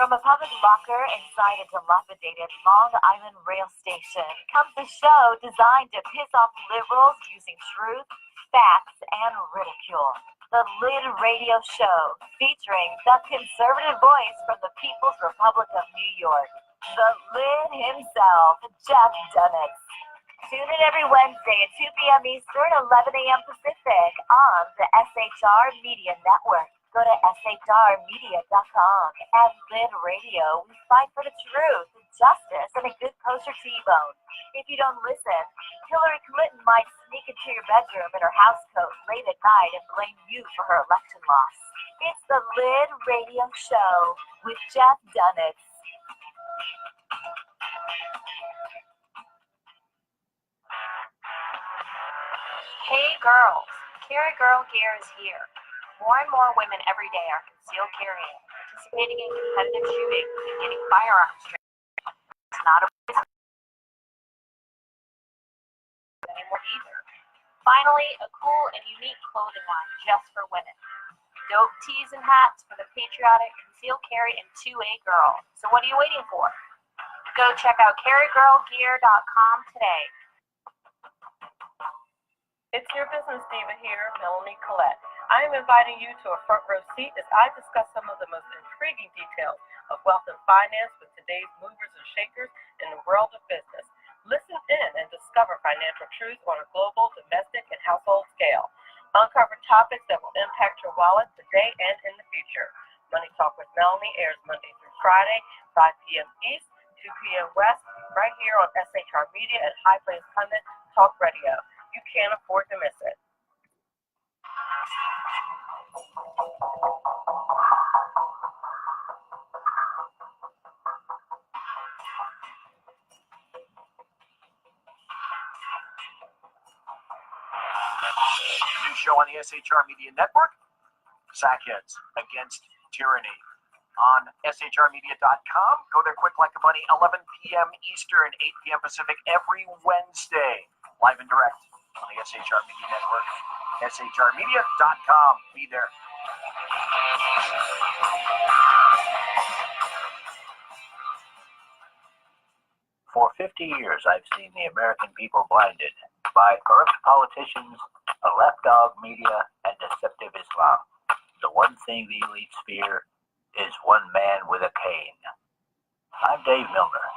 From a public locker inside a dilapidated Long Island rail station comes a show designed to piss off liberals using truth, facts, and ridicule. The Lid Radio Show, featuring the conservative voice from the People's Republic of New York, the Lid himself, Jeff Dunitz. Tune in every Wednesday at 2 p.m. Eastern, 11 a.m. Pacific on the SHR Media Network. Go to shrmedia.com. At Lid Radio, we fight for the truth, justice, and a good kosher T-bone. If you don't listen, Hillary Clinton might sneak into your bedroom in her housecoat late at night and blame you for her election loss. It's the Lid Radio Show with Jeff Dunitz. Hey girls, Carry Girl Gear is here. More and more women every day are concealed carrying, participating in competitive shooting, and getting firearms training. It's not a reason anymore either. Finally, a cool and unique clothing line just for women. Dope tees and hats for the patriotic concealed carry and 2A girl. So what are you waiting for? Go check out carrygirlgear.com today. It's your business diva here, Melanie Collette. I am inviting you to a front row seat as I discuss some of the most intriguing details of wealth and finance with today's movers and shakers in the world of business. Listen in and discover financial truths on a global, domestic, and household scale. Uncover topics that will impact your wallet today and in the future. Money Talk with Melanie airs Monday through Friday, 5 p.m. East, 2 p.m. West, right here on SHR Media and High Plains Pundit Talk Radio. You can't afford to miss it. New show on the SHR Media Network, Sackheads Against Tyranny. On shrmedia.com. Go there quick like a bunny, 11 p.m. Eastern, 8 p.m. Pacific every Wednesday. Live and direct on the SHR Media Network. shrmedia.com. Be there. For 50 years, I've seen the American people blinded by corrupt politicians, a lapdog media, and deceptive Islam. The one thing the elites fear is one man with a cane. I'm Dave Milner.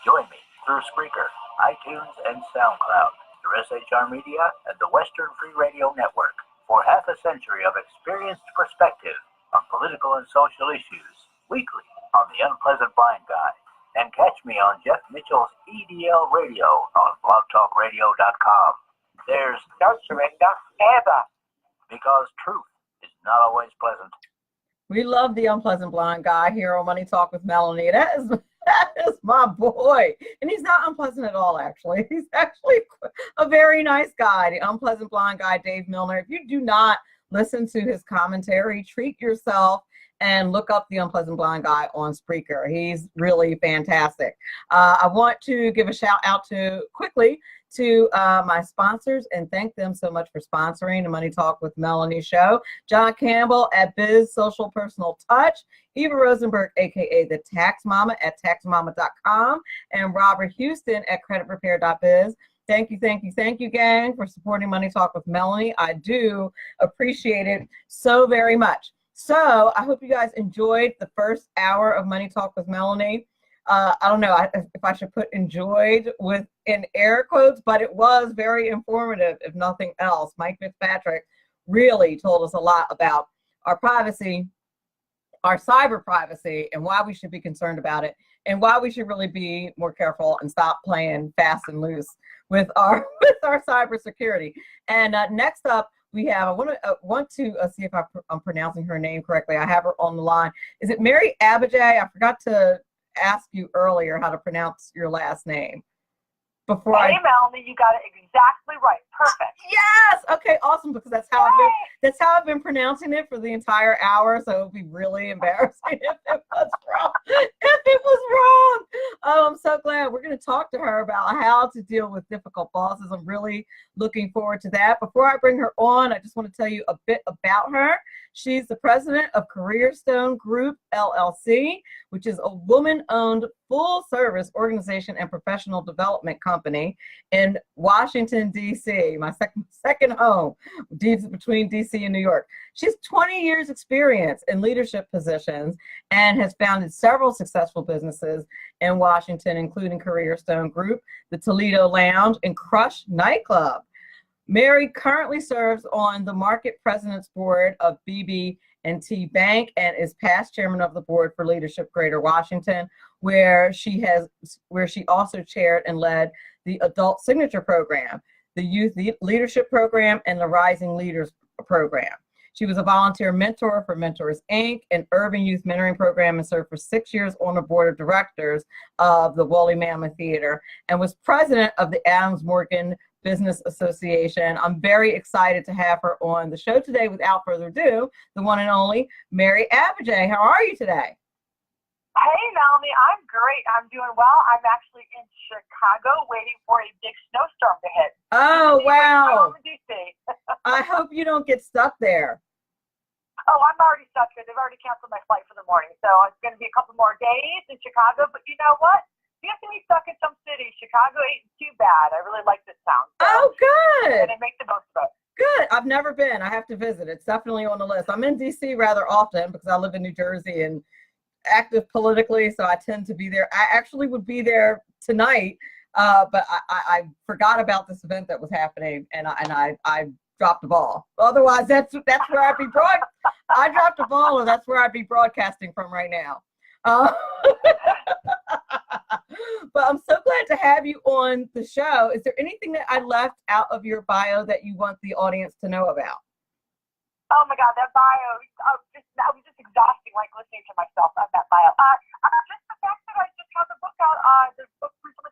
Join me through Spreaker, iTunes, and SoundCloud, through SHR Media and the Western Free Radio Network, for half a century of experienced perspective on political and social issues, weekly on The Unpleasant Blind Guy. And catch me on Jeff Mitchell's EDL Radio on blogtalkradio.com. There's no surrender ever, because truth is not always pleasant. We love The Unpleasant Blind Guy here on Money Talk with Melanie. That is my boy. And he's not unpleasant at all, actually. He's actually a very nice guy, The Unpleasant Blind Guy, Dave Milner. If you do not listen to his commentary, treat yourself and look up The Unpleasant Blind Guy on Spreaker. He's really fantastic. I want to give a shout out quickly to my sponsors and thank them so much for sponsoring the Money Talk with Melanie show. John Campbell at Biz Social Personal Touch, Eva Rosenberg, aka the Tax Mama at taxmama.com, and Robert Houston at creditrepair.biz. Thank you, gang, for supporting Money Talk with Melanie. I do appreciate it so very much. So I hope you guys enjoyed the first hour of Money Talk with Melanie. I don't know if I should put enjoyed in air quotes, but it was very informative, if nothing else. Mike Fitzpatrick really told us a lot about our privacy, our cyber privacy, and why we should be concerned about it, and why we should really be more careful and stop playing fast and loose with our cyber security. And next up, we have, I want to see if I'm pronouncing her name correctly. I have her on the line. Is it Mary Abbajay? I forgot to ask you earlier how to pronounce your last name. Hey, Melanie, you got it exactly right. Perfect. Yes. Okay. Awesome. Because that's how I've been pronouncing it for the entire hour. So it would be really embarrassing if it was wrong. Oh, I'm so glad. We're going to talk to her about how to deal with difficult bosses. I'm really looking forward to that. Before I bring her on, I just want to tell you a bit about her. She's the president of Careerstone Group, LLC, which is a woman-owned full-service organization and professional development company in Washington, D.C., my second home, between D.C. and New York. She has 20 years experience in leadership positions and has founded several successful businesses in Washington, including Careerstone Group, the Toledo Lounge, and Crush Nightclub. Mary currently serves on the Market President's Board of BB&T Bank and is past chairman of the board for Leadership Greater Washington, where she also chaired and led the Adult Signature Program, the Youth Leadership Program, and the Rising Leaders Program. She was a volunteer mentor for Mentors, Inc., an urban youth mentoring program, and served for 6 years on the board of directors of the Woolly Mammoth Theater and was president of the Adams Morgan Business Association. I'm very excited to have her on the show today. Without further ado, the one and only Mary Abbajay. How are you today? Hey, Melanie, I'm great. I'm doing well. I'm actually in Chicago waiting for a big snowstorm to hit. Oh, wow. DC. I hope you don't get stuck there. Oh, I'm already stuck here. They've already canceled my flight for the morning. So it's going to be a couple more days in Chicago. But you know what? You have to be stuck in some city. Chicago ain't too bad. I really like this town. So oh, good. And make the most of it. Good. I've never been. I have to visit. It's definitely on the list. I'm in D.C. rather often because I live in New Jersey and active politically, so I tend to be there. I actually would be there tonight, but I forgot about this event that was happening, and I dropped the ball. Otherwise, that's where I'd be I dropped the ball, and that's where I'd be broadcasting from right now. But I'm so glad to have you on the show. Is there anything that I left out of your bio that you want the audience to know about? Oh my God, that bio, that was just exhausting, like listening to myself on that bio. Just the fact that I just got the book out, the book recently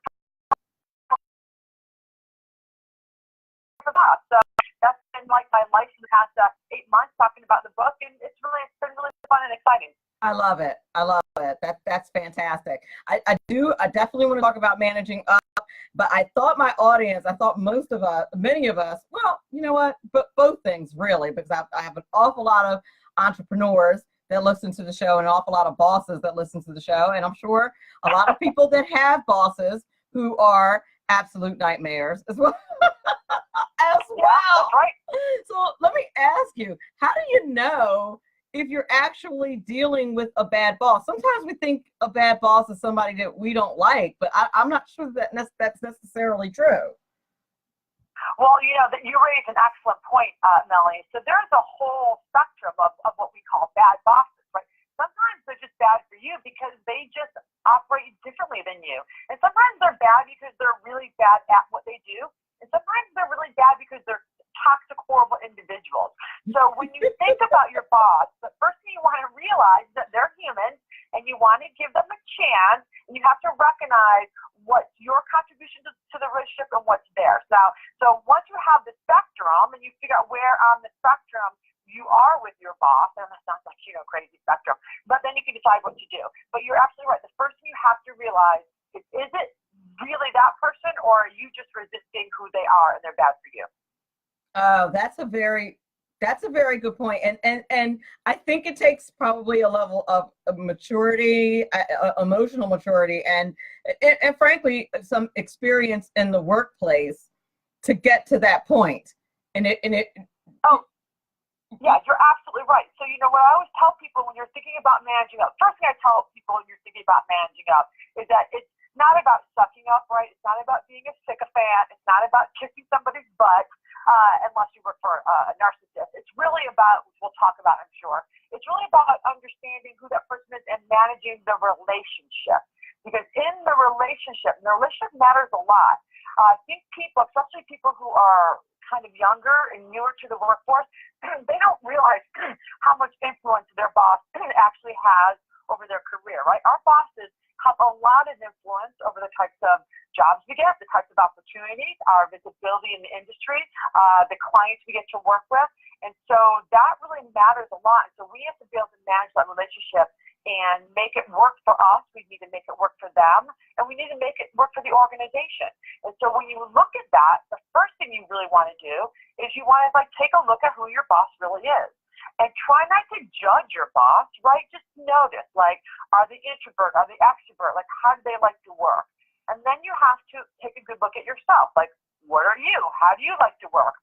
so that's been like my life in the past 8 months talking about the book, and it's been really fun and exciting. I love it. I love it. That's fantastic. I definitely want to talk about managing up, but I thought many of us, well, you know what, but both things really, because I have an awful lot of entrepreneurs that listen to the show and an awful lot of bosses that listen to the show. And I'm sure a lot of people that have bosses who are absolute nightmares as well. That's right. So let me ask you, how do you know if you're actually dealing with a bad boss? Sometimes we think a bad boss is somebody that we don't like, but I'm not sure that that's necessarily true. Well, you know, that you raise an excellent point, Melanie. So there's a whole spectrum of what we call bad bosses, right? Sometimes they're just bad for you because they just operate differently than you. And sometimes they're bad because they're really bad at what they do. And sometimes they're really bad because they're toxic, horrible individuals. So when you think about your boss, the first thing you want to realize is that they're human and you want to give them a chance, and you have to recognize what's your contribution to the relationship and what's theirs. So once you have the spectrum and you figure out where on the spectrum you are with your boss, and that sounds like, crazy spectrum, but then you can decide what to do. But you're absolutely right. The first thing you have to realize is it really that person, or are you just resisting who they are and they're bad for you? Oh, that's a very good point. And I think it takes probably a level of maturity, emotional maturity, and frankly, some experience in the workplace to get to that point. Oh, yeah, you're absolutely right. So, what I always tell people when you're thinking about managing up, first thing I tell people when you're thinking about managing up is that it's not about sucking up, right? It's not about being a sycophant. It's not about kissing somebody's butt, unless you work for a narcissist. It's really about, which we'll talk about, I'm sure, it's really about understanding who that person is and managing the relationship. Because in the relationship matters a lot. I think people, especially people who are kind of younger and newer to the workforce, they don't realize how much influence their boss actually has over their career, right? Our bosses have a lot of influence over the types of jobs we get, the types of opportunities, our visibility in the industry, the clients we get to work with. And so that really matters a lot. So we have to be able to manage that relationship and make it work for us. We need to make it work for them, and we need to make it work for the organization. And so when you look at that, the first thing you really want to do is you want to take a look at who your boss really is. And try not to judge your boss, right? Just notice, like, are they introvert? Are they extrovert? Like, how do they like to work? And then you have to take a good look at yourself. Like, what are you? How do you like to work?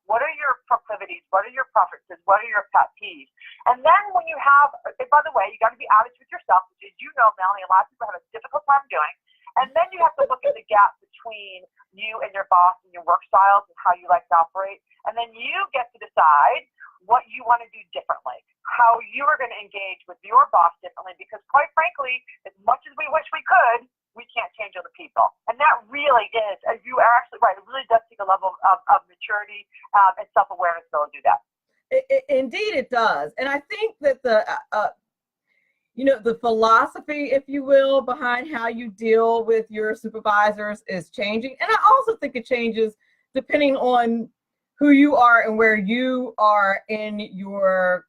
What are your proclivities? What are your preferences? What are your pet peeves? And then when you have, and by the way, you got to be honest with yourself, which is, Melanie, a lot of people have a difficult time doing. And then you have to look at the gap between you and your boss and your work styles and how you like to operate. And then you get to decide what you want to do differently, how you are going to engage with your boss differently, because quite frankly, as much as we wish we could, we can't change other people. And that really is, as you are actually right, it really does take a level of maturity and self-awareness to do that. Indeed it does. And I think that the philosophy, if you will, behind how you deal with your supervisors is changing. And I also think it changes depending on who you are and where you are in your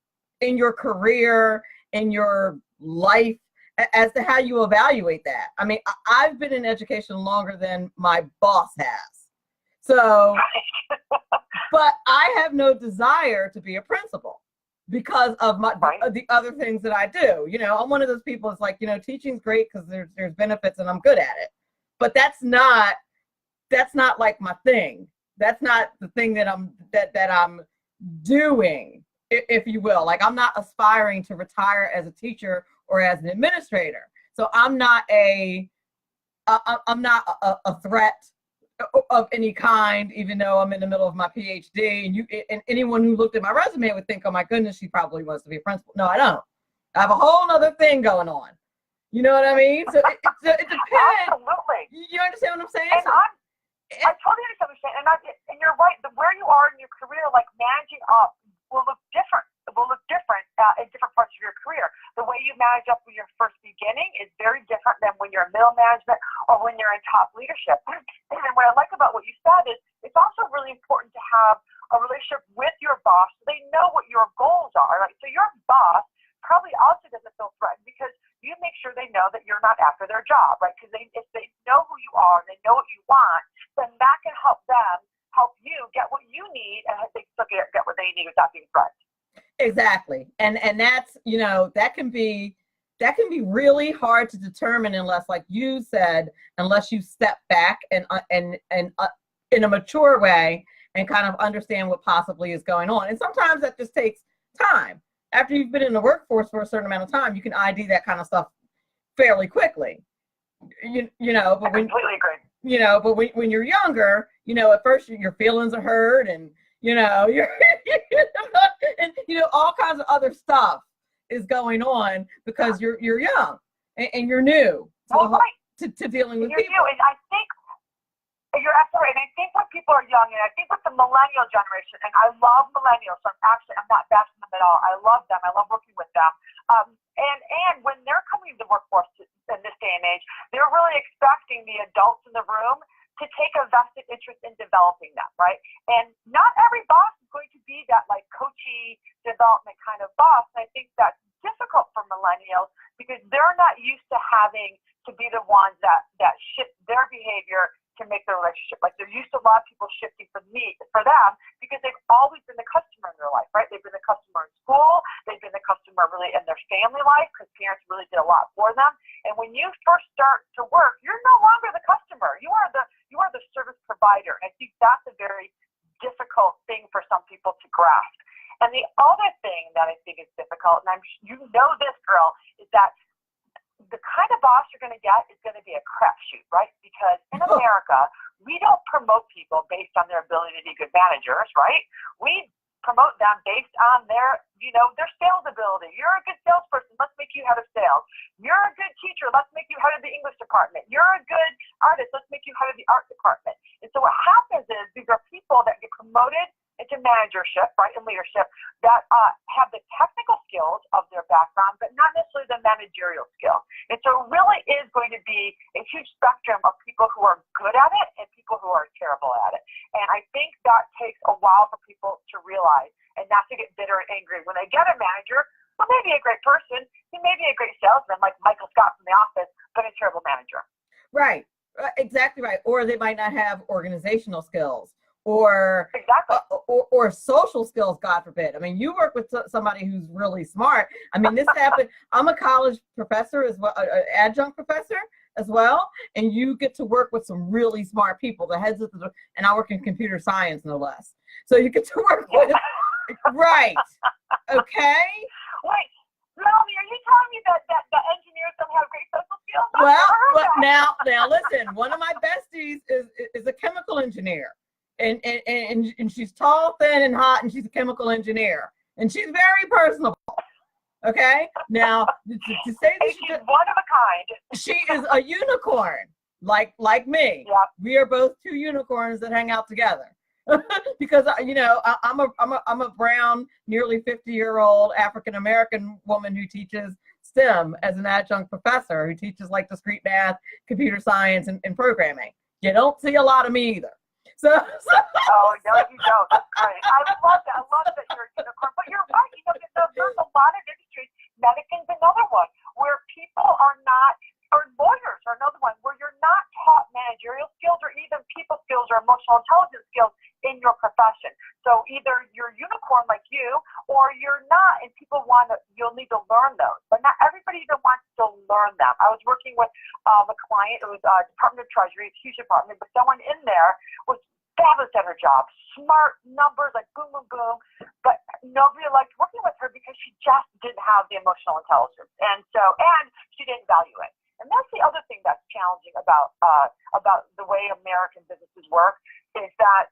career, in your life, as to how you evaluate that. I mean, I've been in education longer than my boss has. So, but I have no desire to be a principal because of the other things that I do. I'm one of those people. It's like, teaching's great because there's benefits and I'm good at it. But that's not like my thing. That's not the thing that I'm doing, if you will. Like, I'm not aspiring to retire as a teacher or as an administrator. So I'm not a threat of any kind, even though I'm in the middle of my PhD. And anyone who looked at my resume would think, oh my goodness, she probably wants to be a principal. No, I don't. I have a whole other thing going on. You know what I mean? So it depends. Absolutely. You understand what I'm saying? And I totally understand. And you're right. Where you are in your career, like managing up, will look different. It will look different in different parts of your career. The way you manage up when you're first beginning is very different than when you're in middle management or when you're in top leadership. And what I like about what you said is it's also really important to have a relationship with your boss so they know what your goals are. Right? So your boss probably also doesn't feel threatened because you make sure they know that you're not after their job, right? Because if they know who you are and they know what you want, then that can help them help you get what you need and they still get what they need without being threatened. Exactly. And that's, that can be really hard to determine unless, like you said, unless you step back and in a mature way and kind of understand what possibly is going on. And sometimes that just takes time. After you've been in the workforce for a certain amount of time, you can ID that kind of stuff fairly quickly. But I completely agree. But when you're younger, at first your feelings are hurt and you're and all kinds of other stuff is going on because you're young and you're new to dealing with people. New. And I think you're absolutely right. And I think when people are young, and I think with the millennial generation, and I love millennials, so I'm not bashing them at all. I love them. I love working with them. And when they're coming to the workforce in this day and age, they're really expecting the adults in the room to take a vested interest in developing them, right? And not every boss is going to be that like coachy development kind of boss. And I think that's difficult for millennials because they're not used to having to be the ones that shift their behavior to make their relationship. Like they're used to a lot of people shifting for them because they've always been the customer in their life, right? They've been the customer in school. They've been the customer really in their family life because parents really did a lot for them. And when you first start to work, you're no longer the customer. You are the service provider. And I think that's a very difficult thing for some people to grasp. And the other thing that I think is difficult, and this, girl, is that the kind of boss you're going to get is going to be a crapshoot, right? Because in America, we don't promote people based on their ability to be good managers, right? We promote them based on their sales ability. You're a good salesperson. Let's make you head of sales. You're a good teacher. Let's make you head of the English department. You're a good artist. Let's make you head of the art department. And so what happens is these are people that get promoted into managership, right, and leadership that have the technical skills of their background, but not necessarily the managerial skills. And so it really is going to be a huge spectrum of people who are good at it and people who are terrible at it. And I think that takes a while for people to realize and not to get bitter and angry. When they get a manager, who may be a great person, he may be a great salesman like Michael Scott from The Office, but a terrible manager. Right. Exactly right. Or they might not have organizational skills. or Exactly. or social skills, God forbid. I mean, you work with somebody who's really smart. I mean, this happened. I'm a college professor as well, an adjunct professor as well, and you get to work with some really smart people, the heads of the, and I work in computer science, no less. So you get to work with, right, okay? Wait, Melanie, are you telling me that the engineers don't have great social skills? Well, now listen, one of my besties is a chemical engineer. And she's tall, thin, and hot, and she's a chemical engineer, and she's very personable. Okay, now to say that she's one of a kind. She is a unicorn, like me. Yeah. We are both two unicorns that hang out together. Because I'm a brown, nearly 50-year-old African American woman who teaches STEM as an adjunct professor, who teaches like discrete math, computer science, and programming. You don't see a lot of me either. So oh, no, you don't. That's great. I love that. I love that you're a unicorn. But you're right. There's a lot of industries. Medicine's another one where people are not, or lawyers are another one where you're not taught managerial skills or even people skills or emotional intelligence skills in your profession. So either you're a unicorn like you, or you're not, and you'll need to learn those. But not everybody even wants to learn them. I was working with a client who was Department of Treasury, a huge department, but someone in there was fabulous at her job, smart numbers, like boom, boom, boom. But nobody liked working with her because she just didn't have the emotional intelligence, and she didn't value it. And that's the other thing that's challenging about the way American businesses work is that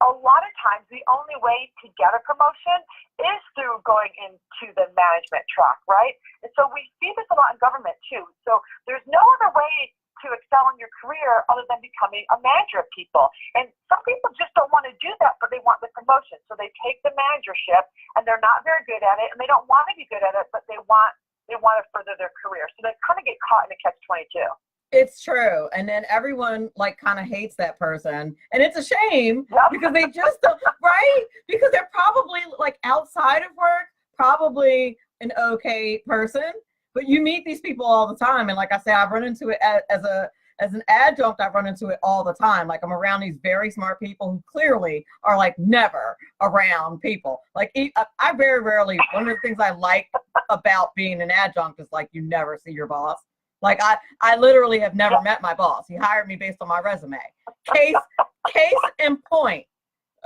a lot of times the only way to get a promotion is through going into the management track, right? And so we see this a lot in government too. So there's no other way to excel in your career other than becoming a manager of people. And some people just don't want to do that, but they want the promotion. So they take the managership and they're not very good at it, and they don't want to be good at it, but they want to further their career. So they kind of get caught in a catch-22. It's true. And then everyone kind of hates that person. And it's a shame because they just don't, right? Because they're probably outside of work, probably an okay person, but you meet these people all the time. And like I say, I've run into it as an adjunct, I've run into it all the time. Like I'm around these very smart people who clearly are never around people. I very rarely, one of the things I like about being an adjunct is you never see your boss. I literally have never met my boss. He hired me based on my resume. Case in point.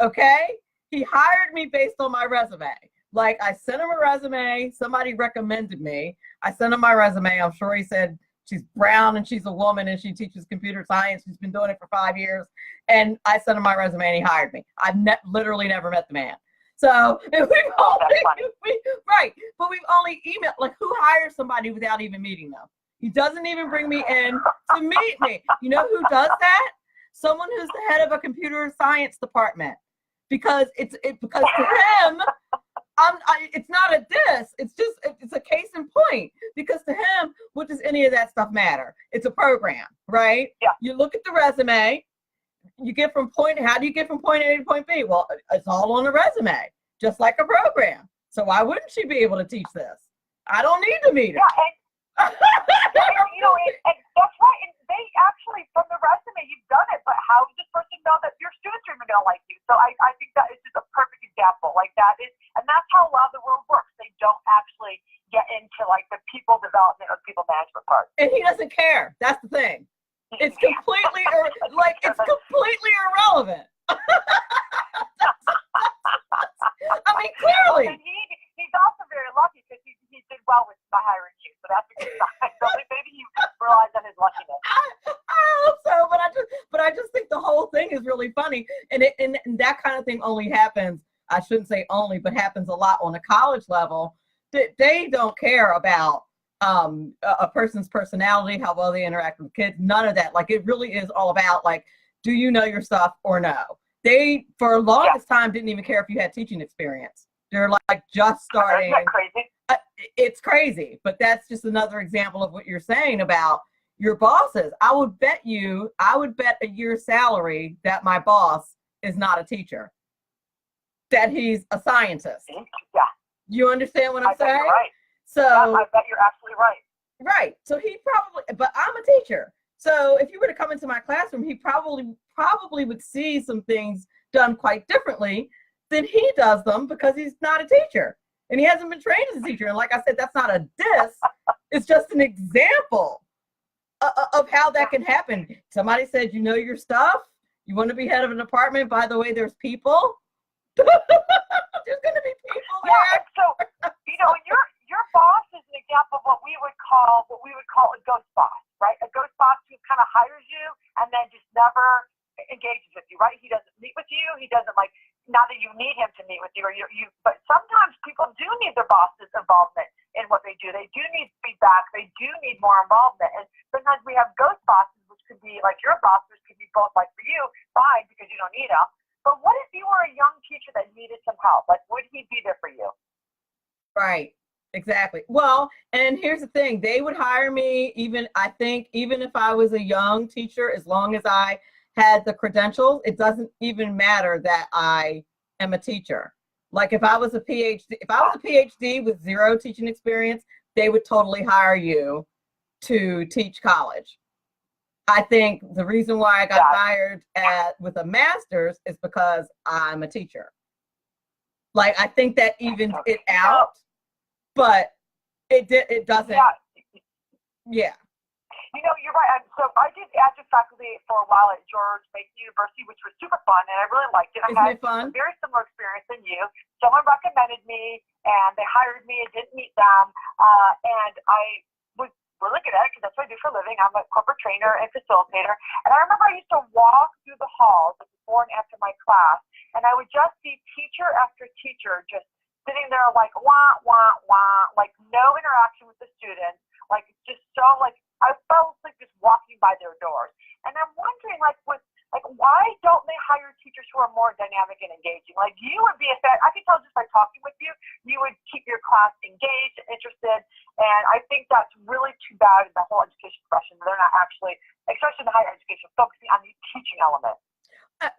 Okay? He hired me based on my resume. I sent him a resume. Somebody recommended me. I sent him my resume. I'm sure he said she's brown and she's a woman and she teaches computer science. She's been doing it for 5 years. And I sent him my resume and he hired me. I've literally never met the man. So we've only emailed. Who hires somebody without even meeting them? He doesn't even bring me in to meet me. You know who does that? Someone who's the head of a computer science department. Because because to him, it's not a diss. It's a case in point. Because to him, what does any of that stuff matter? It's a program, right? Yeah. You look at the resume. You get how do you get from point A to point B? Well, it's all on the resume, just like a program. So why wouldn't she be able to teach this? I don't need to meet her. Yeah, and that's right. And they actually, from the resume, you've done it. But how does this person know that your students are even going to like you? So I think that is just a perfect example. And that's how a lot of the world works. They don't actually get into the people development or people management part. And he doesn't care. That's the thing. It's completely completely irrelevant. I mean, clearly. And he's also very lucky because he did well by hiring you. So that's a good sign. So maybe he relies on his luckiness. I hope so, but I just think the whole thing is really funny, and that kind of thing only happens. I shouldn't say only, but happens a lot on a college level. They don't care about a person's personality, how well they interact with kids, none of that. It really is all about do you know your stuff or no? They, for the longest time, didn't even care if you had teaching experience. They're just starting. Isn't that crazy? It's crazy, but that's just another example of what you're saying about your bosses. I would bet a year's salary that my boss is not a teacher, that he's a scientist. Yeah. You understand what I'm saying? You're right. So I bet you're absolutely right. Right. So he but I'm a teacher. So if you were to come into my classroom, he probably would see some things done quite differently than he does them because he's not a teacher and he hasn't been trained as a teacher. And like I said, that's not a diss. It's just an example of how that can happen. Somebody said, you know your stuff. You want to be head of a department. By the way, there's people. There's going to be people there. Yeah, and so, you know, your boss is an example of what we would call a ghost boss, right? A ghost boss who kind of hires you and then just never engages with you, right? He doesn't meet with you. He doesn't like, not that you need him to meet with you, or but sometimes people do need their boss's involvement in what they do. They do need feedback. They do need more involvement. And sometimes we have ghost bosses, which could be like your boss, which could be both like for you, fine, because you don't need them. But what if you were a young teacher that needed some help? Like, would he be there for you? Right. Exactly. Well, and here's the thing. They would hire me even if I was a young teacher, as long as I had the credentials, it doesn't even matter that I am a teacher. Like if I was a PhD with 0 teaching experience, they would totally hire you to teach college. I think the reason why I got hired with a master's is because I'm a teacher. Like I think that evens it out, but it doesn't. Yeah. You know, you're right. So I did adjunct faculty for a while at George Mason University, which was super fun, and I really liked it. Isn't I had it fun? a very similar experience than you. Someone recommended me, and they hired me. I didn't meet them, and I was really good at it because that's what I do for a living. I'm a corporate trainer and facilitator. And I remember I used to walk through the halls before and after my class, and I would just see teacher after teacher just sitting there like, wah, wah, wah, like no interaction with the students, like just so like, I felt like just walking by their doors. And I'm wondering, like, why don't they hire teachers who are more dynamic and engaging? Like, you would be I can tell just by talking with you, you would keep your class engaged and interested. And I think that's really too bad in the whole education profession. They're not actually, especially in the higher education, focusing on the teaching element.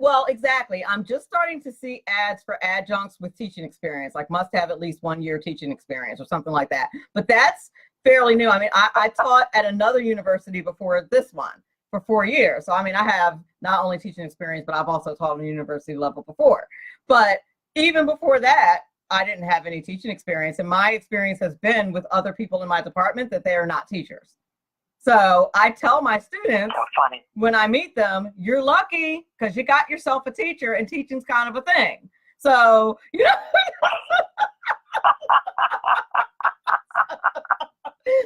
Well, exactly. I'm just starting to see ads for adjuncts with teaching experience, like must have at least 1 year teaching experience or something like that. But that's fairly new. I mean, I taught at another university before this one for 4 years. So, I mean, I have not only teaching experience, but I've also taught at a university level before. But even before that, I didn't have any teaching experience. And my experience has been with other people in my department that they are not teachers. So I tell my students when I meet them, you're lucky because you got yourself a teacher and teaching's kind of a thing. So, you know,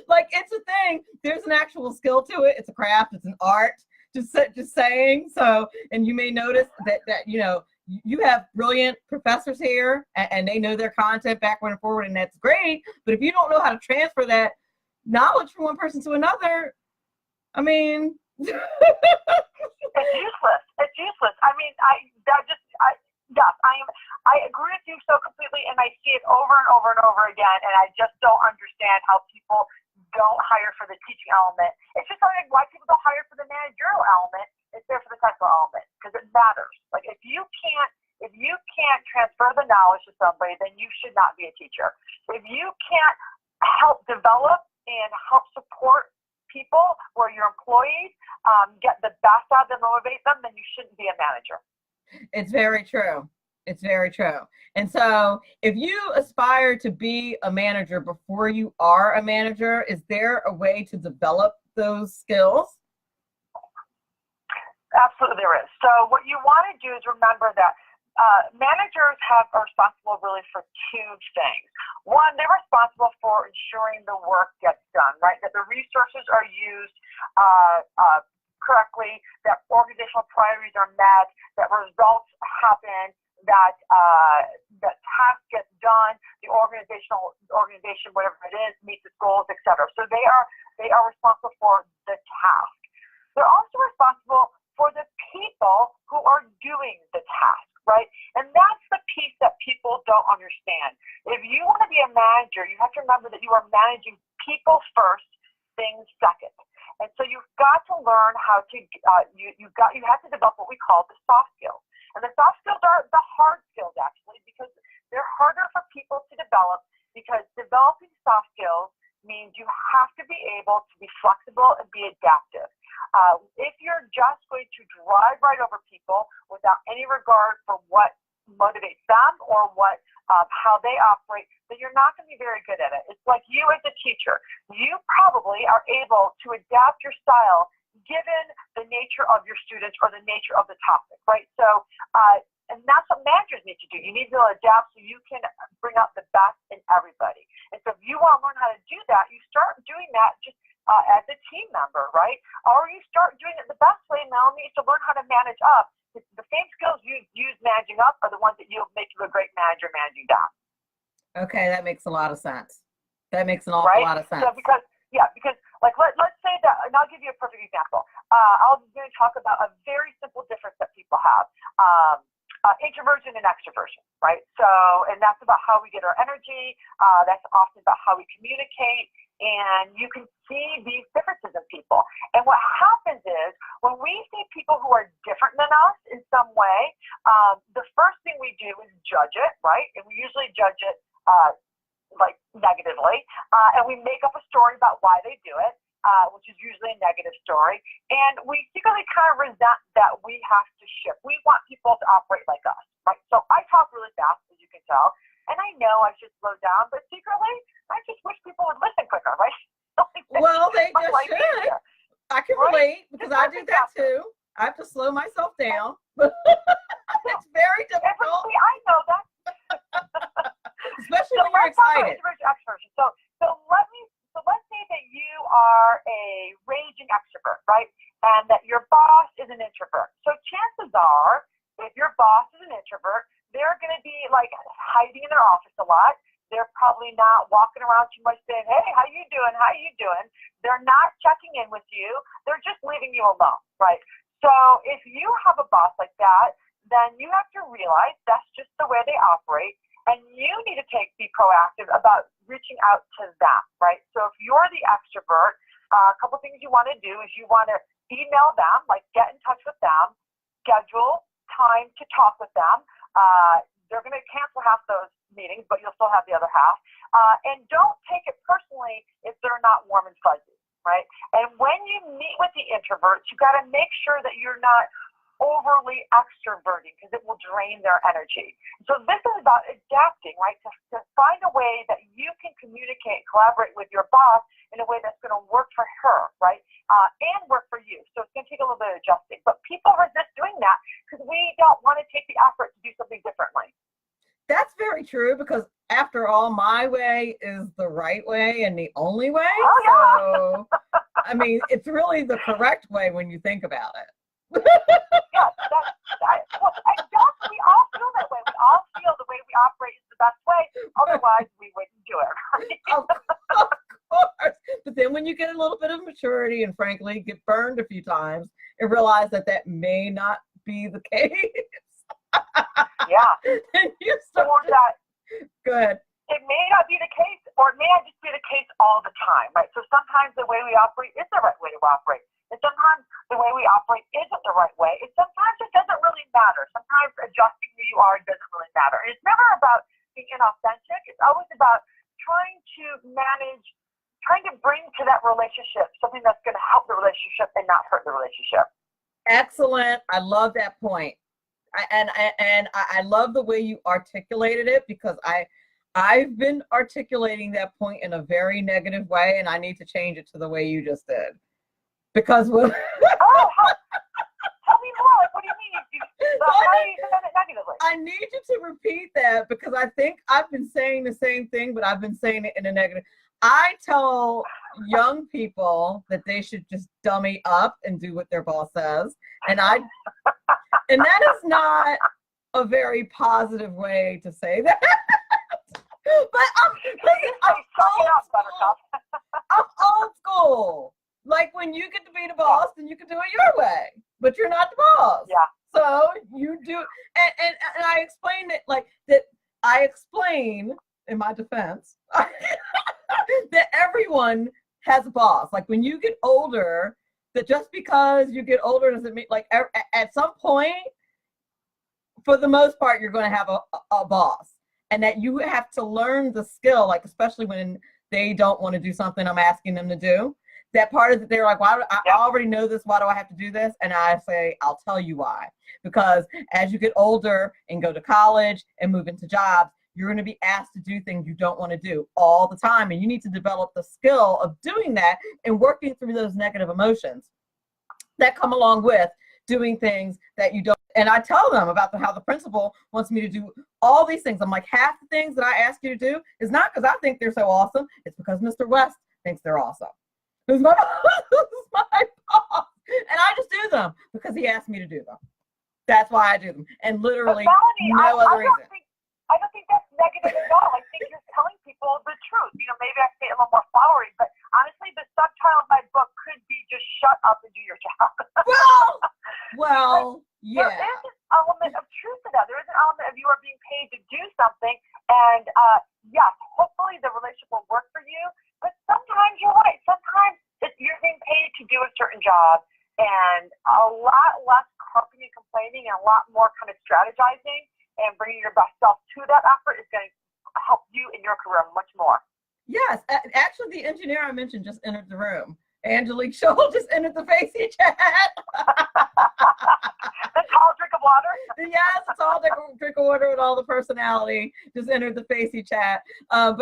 like it's a thing. There's an actual skill to it. It's a craft. It's an art. Just saying. So, and you may notice that you know, you have brilliant professors here and they know their content backward and forward, and that's great. But if you don't know how to transfer that knowledge from one person to another, I mean, it's useless. It's useless. I mean, I agree with you so completely, and I see it over and over and over again, and I just don't understand how people don't hire for the teaching element. It's just like why people don't hire for the managerial element. It's there for the technical element because it matters. Like if you can't transfer the knowledge to somebody, then you should not be a teacher. If you can't help develop and help support people or your employees get the best out of them, motivate them, then you shouldn't be a manager. It's very true. It's very true. And so if you aspire to be a manager before you are a manager, is there a way to develop those skills? Absolutely there is. So what you want to do is remember that managers are responsible really for 2 things. One, they're responsible for ensuring the work gets done, right? That the resources are used correctly, that organizational priorities are met, that results happen, that tasks get done, the organization, whatever it is, meets its goals, etc. So they are responsible for the task. They're also responsible for the people who are doing the task, right? And that's the piece that people don't understand. If you want to be a manager, you have to remember that you are managing people first, things second. And so you've got to learn how to you have to develop what we call the soft skills. And the soft skills are the hard skills actually, because they're harder for people to develop, because developing soft skills means you have to be able to be flexible and be adaptive. If you're just going to drive right over people without any regard for what motivates them or what how they operate, then you're not going to be very good at it. It's like you as a teacher. You probably are able to adapt your style given the nature of your students or the nature of the topic, right? So, and that's what managers need to do. You need to adapt so you can bring out the best in everybody. And so if you want to learn how to do that, you start doing that just as a team member, right? Or you start doing it the best way, Melanie, is to learn how to manage up. The same skills you use managing up are the ones that you'll make you a great manager managing down. Okay, that makes a lot of sense. That makes an awful lot of sense. So because like let's say that, and I'll give you a perfect example. I'm going to talk about a very simple difference that people have. Introversion and extroversion, right? So, and that's about how we get our energy. That's often about how we communicate. And you can see these differences in people. And what happens is when we see people who are different than us in some way, the first thing we do is judge it, right? And we usually judge it like negatively. And we make up a story about why they do it, which is usually a negative story. And we secretly kind of resent that we have to shift. We want people to operate like us, right? So I talk really fast, as you can tell. And I know I should slow down, but secretly, I just wish people would listen quicker, right? Well, they just should. Easier. I can relate because I do that too. I have to slow myself down. It's very difficult. I know that. Especially when you're excited. So let's say that you are a raging extrovert, right? And that your boss is an introvert. So chances are, if your boss is an introvert, they're going to be like hiding in their office a lot. They're probably not walking around too much saying, hey, how you doing? How you doing? They're not checking in with you. They're just leaving you alone, right? So if you have a boss like that, then you have to realize that's just the way they operate. And you need to be proactive about reaching out to them, right? So if you're the extrovert, a couple things you want to do is you want to email them, like get in touch with them, schedule time to talk with them. They're going to cancel half those meetings, but you'll still have the other half. And don't take it personally if they're not warm and fuzzy, right? And when you meet with the introverts, you got to make sure that you're not overly extroverting because it will drain their energy. So this is about adapting, right? To find a way that you can communicate, collaborate with your boss in a way that's going to work for her, right? And work for you. So it's going to take a little bit of adjusting. But people resist doing that because we don't want to take the effort to do something differently. That's very true because after all, my way is the right way and the only way. Oh, yeah. So, I mean, it's really the correct way when you think about it. Yes, and we all feel that way. We all feel the way we operate is the best way. Otherwise, we wouldn't do it. Right? Of course. But then when you get a little bit of maturity and frankly get burned a few times and realize that that may not be the case. Yeah. And you start or that, go ahead. It may not be the case, or it may not just be the case all the time, right? So sometimes the way we operate is the right way to operate. And sometimes the way we operate isn't the right way. And sometimes it doesn't really matter. Sometimes adjusting who you are doesn't really matter. And it's never about being inauthentic. It's always about trying to bring to that relationship something that's going to help the relationship and not hurt the relationship. Excellent. I love that point. I love the way you articulated it because I've been articulating that point in a very negative way, and I need to change it to the way you just did. Because tell me more. Like, what do you mean? How do you say it negatively? I need you to repeat that because I think I've been saying the same thing, but I've been saying it in a negative. I tell young people that they should just dummy up and do what their boss says, and that is not a very positive way to say that. But I'm old school. Like when you get to be the boss, then you can do it your way, but you're not the boss. Yeah. So you do, and I explained it like that. I explain in my defense that everyone has a boss. Like when you get older, that just because you get older doesn't mean like at some point, for the most part, you're going to have a boss, and that you have to learn the skill. Like especially when they don't want to do something I'm asking them to do. That part of it, they're like, why? I already know this. Why do I have to do this? And I say, I'll tell you why. Because as you get older and go to college and move into jobs, you're going to be asked to do things you don't want to do all the time. And you need to develop the skill of doing that and working through those negative emotions that come along with doing things that you don't. And I tell them about how the principal wants me to do all these things. I'm like, half the things that I ask you to do is not because I think they're so awesome. It's because Mr. West thinks they're awesome. Who's my boss. And I just do them because he asked me to do them. That's why I do them. And literally no other reason. I don't think that's negative at all. I think you're telling people the truth. You know, maybe I say it a little more flowery, but honestly, the subtitle of my book could be just shut up and do your job. Well, yeah. There is an element of truth to that. There is an element of you are being paid to do something. And yes, hopefully the relationship will work for you. But sometimes you're right. Sometimes you're being paid to do a certain job. And a lot less carping and complaining and a lot more kind of strategizing and bringing your best self to that effort is going to help you in your career much more. Yes. Actually, the engineer I mentioned just entered the room. Angelique Scholl just entered the Facey chat. The tall drink of water? Yes, it's all drink of water with all the personality. Just entered the Facey chat. But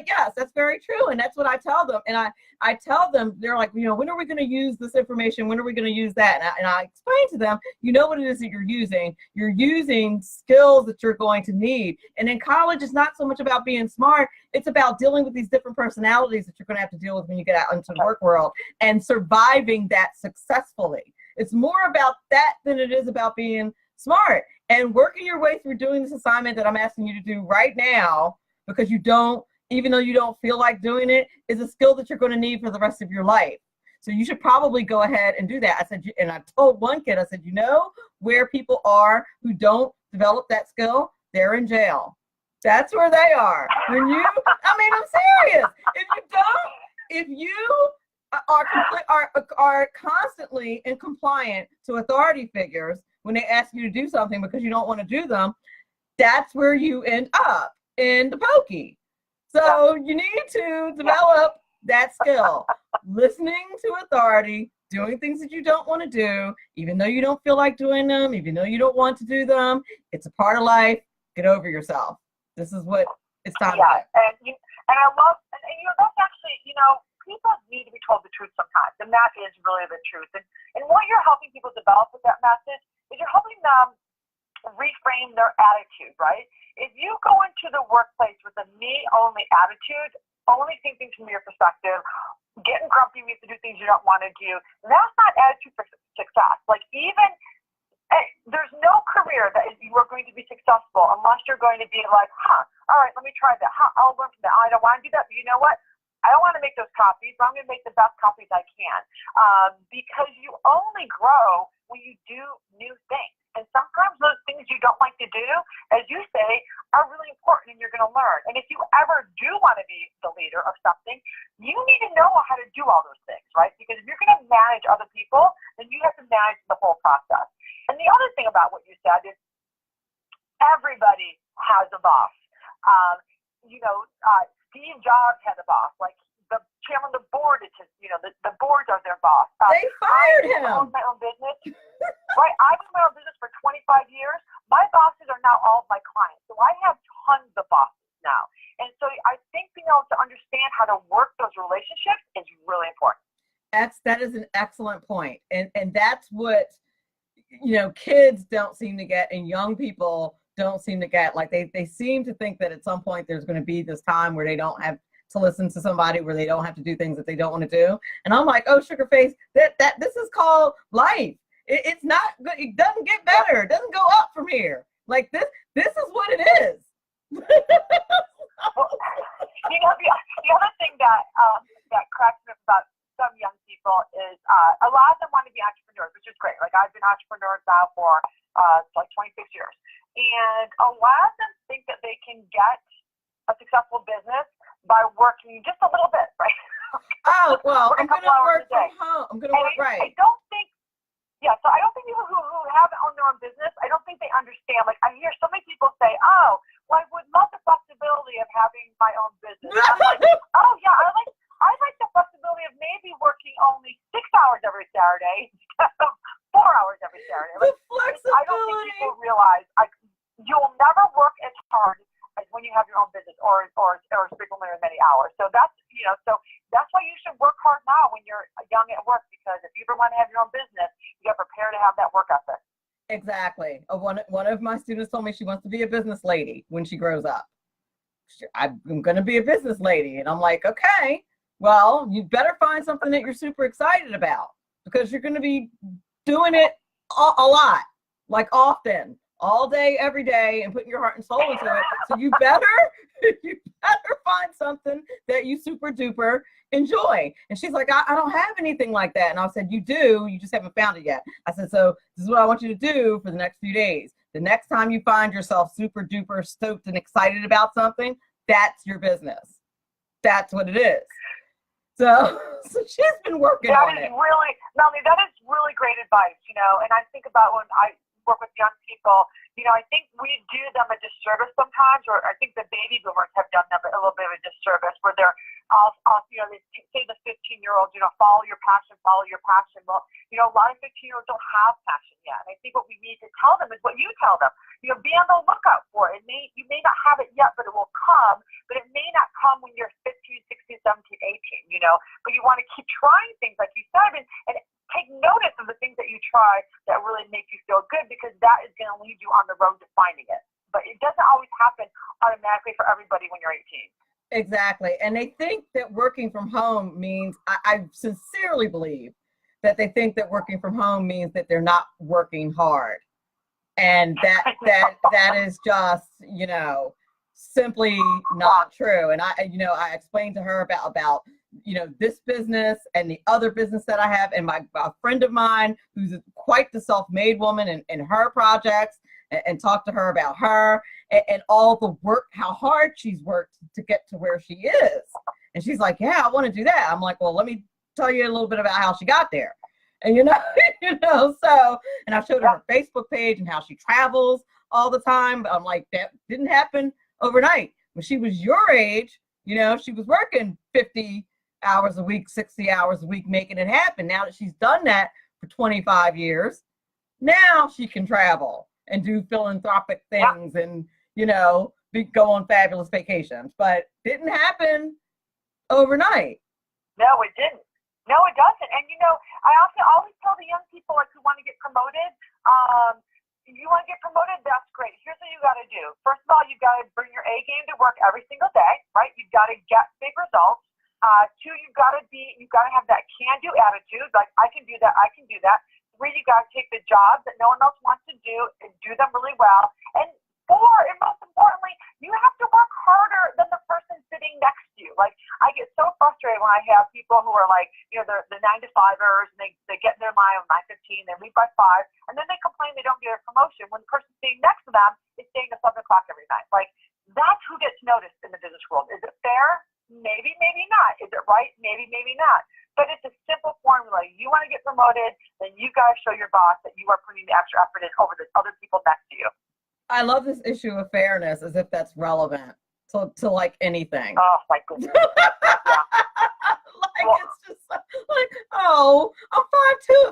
yes, that's very true. And that's what I tell them. And I tell them, they're like, you know, when are we going to use this information? When are we going to use that? And I explain to them, you know what it is that you're using. You're using skills that you're going to need. And in college, it's not so much about being smart. It's about dealing with these different personalities that you're going to have to deal with when you get out into the work world and surviving that successfully. It's more about that than it is about being smart and working your way through doing this assignment that I'm asking you to do right now, because even though you don't feel like doing it, is a skill that you're going to need for the rest of your life. So you should probably go ahead and do that. I said, and I told one kid, I said, you know where people are who don't develop that skill? They're in jail. That's where they are. I'm serious. If you are constantly incompliant to authority figures when they ask you to do something because you don't want to do them, that's where you end up in the pokey. So you need to develop that skill, listening to authority, doing things that you don't want to do, even though you don't feel like doing them, even though you don't want to do them. It's a part of life. Get over yourself. This is what it's time to do. And I love, and that's actually, people need to be told the truth sometimes, and that is really the truth. And what you're helping people develop with that message is you're helping them reframe their attitude, right? If you go into the workplace with a me-only attitude, only thinking from your perspective, getting grumpy when you have to do things you don't want to do, that's not attitude for success. Like there's no career that you are going to be successful unless you're going to be like, all right, let me try that. I'll learn from that. I don't want to do that, but you know what? I don't want to make those copies, but I'm going to make the best copies I can. Because you only grow when you do new things. And sometimes those things you don't like to do, as you say, are really important and you're going to learn. And if you ever do want to be the leader of something, you need to know how to do all those things, right? Because if you're going to manage other people, then you have to manage the whole process. And the other thing about what you said is everybody has a boss. Steve Jobs had a boss. Like the chairman of the board, the boards are their boss. They fired him. I own my own business. Right, I've been in my own business for 25 years. My bosses are now all of my clients. So I have tons of bosses now. And so I think being able to understand how to work those relationships is really important. That is an excellent point. And that's what, kids don't seem to get and young people don't seem to get. Like they seem to think that at some point there's going to be this time where they don't have to listen to somebody, where they don't have to do things that they don't want to do. And I'm like, oh, sugar face, this is called life. It's not good. It doesn't get better. It doesn't go up from here. Like this is what it is. The other thing that cracks me up about some young people is a lot of them want to be entrepreneurs, which is great. Like I've been entrepreneurs now for 26 years. And a lot of them think that they can get a successful business by working just a little bit, right? Oh, well, I'm going to work from home. I'm going to work right. So I don't think people who haven't owned their own business, I don't think they understand. Like I hear so many people say, oh, well, I would love the flexibility of having my own business. I'm like, oh, yeah. every Saturday instead of 4 hours every Saturday. The Like, flexibility. I don't think people realize you'll never work as hard as when you have your own business or frequently as many hours. So that's, so that's why you should work hard now when you're young at work, because if you ever want to have your own business, you got to prepare to have that work ethic. Exactly. One of my students told me she wants to be a business lady when she grows up. I'm going to be a business lady. And I'm like, okay, well, you better find something that you're super excited about, because you're going to be doing it a lot, like often, all day, every day, and putting your heart and soul into it. So you better find something that you super duper enjoy. And she's like, I don't have anything like that. And I said, you do, you just haven't found it yet. I said, so this is what I want you to do for the next few days. The next time you find yourself super duper stoked and excited about something, that's your business. That's what it is. So she's been working on it. Melanie, that is really great advice, and I think about when I work with young people, I think we do them a disservice sometimes, or I think the baby boomers have done them a little bit of a disservice, where they're they say the 15-year-olds, follow your passion. Well, a lot of 15-year-olds don't have passion yet. And I think what we need to tell them is what you tell them. Be on the lookout for it. You may not have it yet, but it will come. But it may not come when you're 15, 16, 17, 18, But you want to keep trying things, like you said, and take notice of the things that you try that really make you feel good, because that is going to lead you on the road to finding it. But it doesn't always happen automatically for everybody when you're 18. Exactly. And they think that working from home means, I sincerely believe that they think that working from home means that they're not working hard. And that is just, simply not true. And I explained to her about this business and the other business that I have, and a friend of mine who's quite the self-made woman and her projects, and talk to her about her and all the work, how hard she's worked to get to where she is. And she's like, yeah, I want to do that. I'm like, well, let me tell you a little bit about how she got there. And, so, and I showed her her Facebook page and how she travels all the time. But I'm like, that didn't happen overnight. When she was your age, she was working 50 hours a week, 60 hours a week, making it happen. Now that she's done that for 25 years, now she can travel and do philanthropic things and, go on fabulous vacations. But didn't happen overnight. No, it didn't. No, it doesn't. And, I also always tell the young people, who want to get promoted, if you want to get promoted, that's great. Here's what you got to do. First of all, you've got to bring your A game to work every single day, right? You've got to get big results. Two, you've got to have that can-do attitude. Like, I can do that. 3, you got to take the jobs that no one else wants to do and do them really well. And 4, and most importantly, you have to work harder than the person sitting next to you. Like, I get so frustrated when I have people who are like, they're the 9-to-5ers, and they get in their mind at 9:15, they leave by 5, and then they complain they don't get a promotion when the person sitting next to them is staying at 7 o'clock every night. Like, that's who gets noticed in the business world. Is it fair? Maybe, maybe not. Is it right? Maybe, maybe not. But it's a simple formula. You want to get promoted, then you got to show your boss that you are putting the extra effort in over the other people next to you. I love this issue of fairness, as if that's relevant to like anything. Oh, my goodness. It's just like, oh, I'm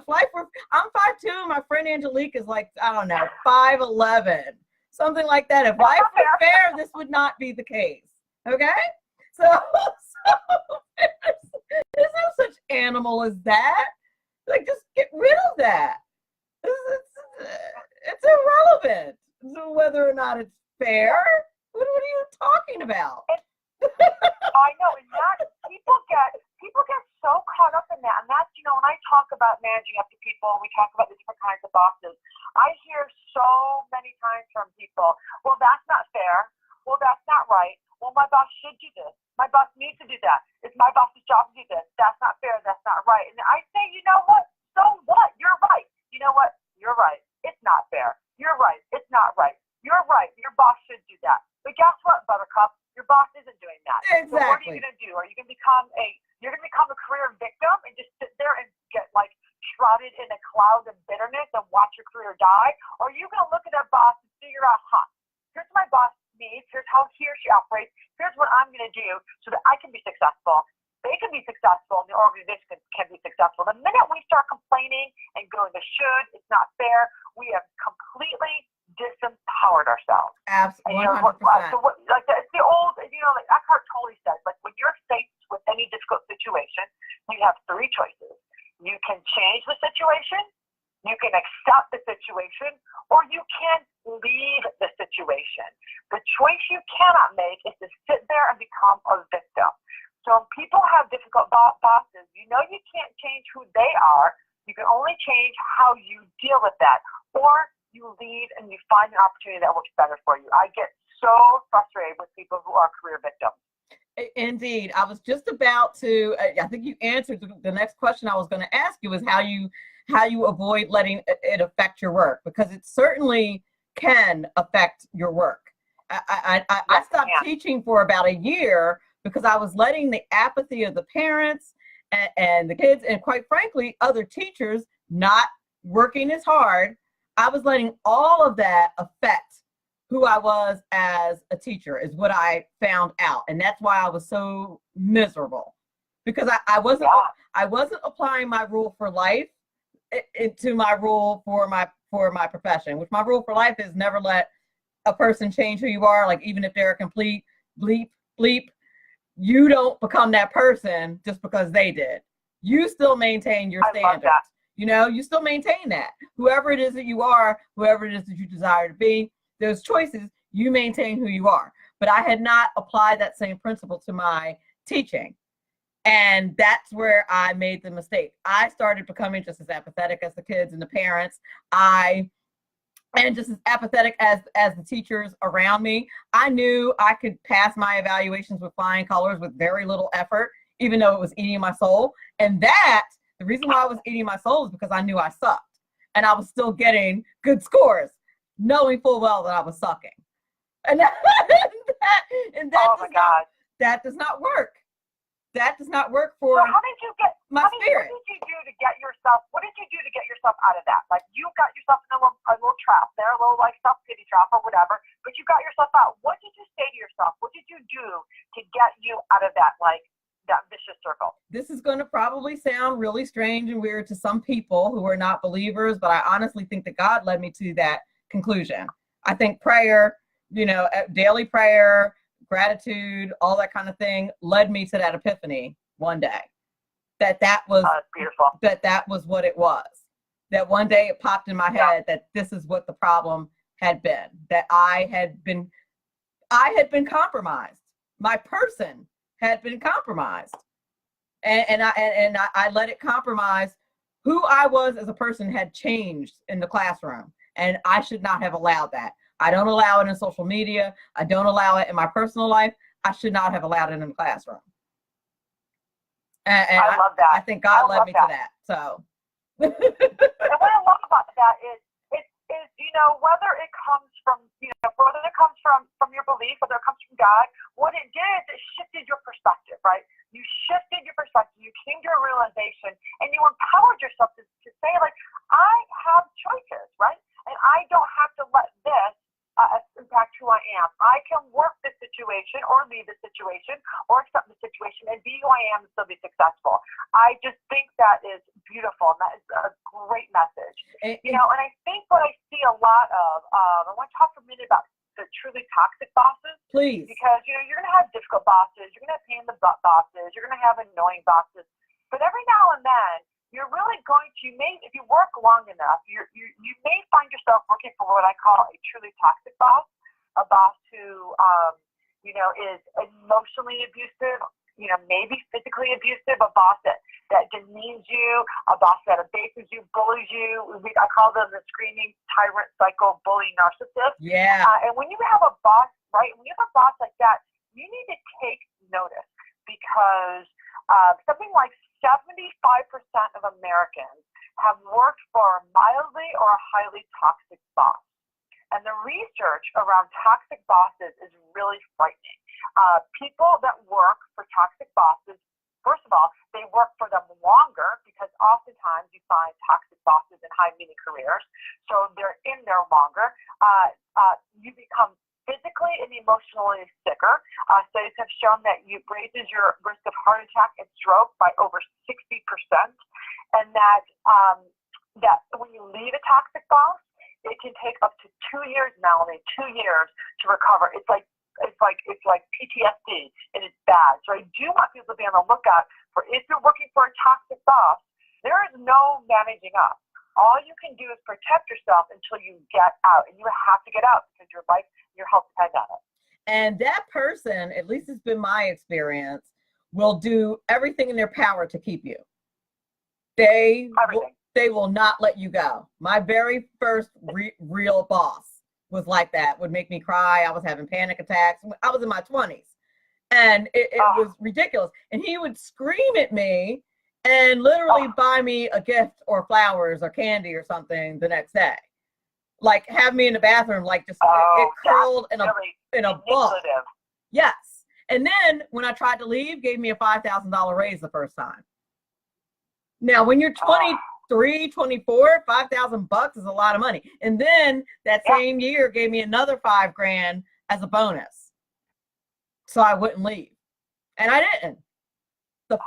5'2". I'm 5'2", and my friend Angelique is like, I don't know, 5'11", something like that. If life were fair, this would not be the case. Okay? So there's no such animal as that. Like, just get rid of that. It's irrelevant to whether or not it's fair. What are you talking about? I know, and that people get so caught up in that, and that's when I talk about managing up to people, and we talk about the different kinds of bosses. I hear so many times from people, well, that's not fair. Well, that's not right. Well, my boss should do this. My boss needs to do that. It's my boss's job to do this. That's not fair. That's not right. And I say, you know what? So what? You're right. You know what? You're right. It's not fair. You're right. It's not right. You're right. Your boss should do that. But guess what, Buttercup? Your boss isn't doing that. Exactly. So what are you going to do? Are you going to become a career victim and just sit there and get shrouded in a cloud of bitterness and watch your career die? Or are you going to look at that boss and figure out, here's what my boss needs. Here's how he or she operates. Here's what I'm going to do so that I can be successful. they can be successful and the organization can be successful. The minute we start complaining and going to should, it's not fair, we have completely disempowered ourselves. Absolutely, 100%. So what, like it's the old, like Eckhart Tolle said, like when you're faced with any difficult situation, you have three choices. You can change the situation, you can accept the situation, or you can leave the situation. The choice you cannot make is to sit there and become a victim. So when people have difficult bosses, you can't change who they are. You can only change how you deal with that. Or you leave and you find an opportunity that works better for you. I get so frustrated with people who are career victims. Indeed. I was just about to, I think you answered the next question I was going to ask you, is how you avoid letting it affect your work, because it certainly can affect your work. I stopped teaching for about a year because I was letting the apathy of the parents and the kids, and quite frankly, other teachers not working as hard. I was letting all of that affect who I was as a teacher, is what I found out. And that's why I was so miserable, because I wasn't applying my rule for life into my rule for my profession, which my rule for life is never let a person change who you are. Like, even if they're a complete bleep, you don't become that person just because they did. You still maintain your standards. You still maintain that. Whoever it is that you are, whoever it is that you desire to be, those choices, you maintain who you are. But I had not applied that same principle to my teaching. And that's where I made the mistake. I started becoming just as apathetic as the kids and the parents. And just as apathetic as the teachers around me. I knew I could pass my evaluations with flying colors with very little effort, even though it was eating my soul. And the reason why I was eating my soul is because I knew I sucked. And I was still getting good scores, knowing full well that I was sucking. And that does not work. That does not work for my spirit. What did you do to get yourself out of that? Like, you got yourself in a little trap there, a little like self-pity trap or whatever, but you got yourself out. What did you say to yourself? What did you do to get you out of that, like, that vicious circle? This is going to probably sound really strange and weird to some people who are not believers, but I honestly think that God led me to that conclusion. I think prayer, daily prayer, gratitude, all that kind of thing led me to that epiphany one day. That was beautiful. That was what it was. That one day it popped in my head that this is what the problem had been. That I had been compromised. My person had been compromised, and I let it compromise who I was as a person. Had changed in the classroom, and I should not have allowed that. I don't allow it in social media. I don't allow it in my personal life. I should not have allowed it in the classroom. And I love that. I think God led me to that. So. And what I love about that is whether it comes from your belief, whether it comes from God, what it did is it shifted your perspective, right? You shifted your perspective. You came to a realization, and you empowered yourself to say, like, I have choices, right? And I don't have to let this impact who I am. I can work the situation or leave the situation or accept the situation and be who I am and still be successful. I just think that is beautiful, and that is a great message. And I think what I see a lot of, I want to talk for a minute about the truly toxic bosses. Please. Because, you're going to have difficult bosses, you're going to have pain in the butt bosses, you're going to have annoying bosses. But every now and then, you're really going to, if you work long enough, you may find yourself working for what I call a truly toxic boss, a boss who, is emotionally abusive, maybe physically abusive, a boss that demeans you, a boss that abases you, bullies you. I call them the screaming tyrant, psycho, bully, narcissist. Yeah. And when you have a boss, right, when you have a boss like that, you need to take notice, because something like 75% of Americans have worked for a mildly or a highly toxic boss. And the research around toxic bosses is really frightening. People that work for toxic bosses, first of all, they work for them longer, because oftentimes you find toxic bosses in high-meaning careers, so they're in there longer. You become physically and emotionally sicker. Studies have shown that it raises your risk of heart attack and by over 60%, and that when you leave a toxic boss, it can take up to 2 years, Melanie, 2 years to recover. It's like PTSD, and it's bad. So I do want people to be on the lookout for, if you're working for a toxic boss, there is no managing up. All you can do is protect yourself until you get out, and you have to get out because your life, your health depends on it. And that person, at least it's been my experience, will do everything in their power to keep you. They will not let you go. My very first real boss was like that, would make me cry. I was having panic attacks. I was in my 20s, and it was ridiculous. And he would scream at me and literally buy me a gift or flowers or candy or something the next day. Like have me in the bathroom, like just it curled in a ball. Yes. And then when I tried to leave, gave me a $5,000 raise the first time. Now, when you're 23, 24, $5,000 is a lot of money. And then that same year gave me another $5,000 as a bonus. So I wouldn't leave. And I didn't. The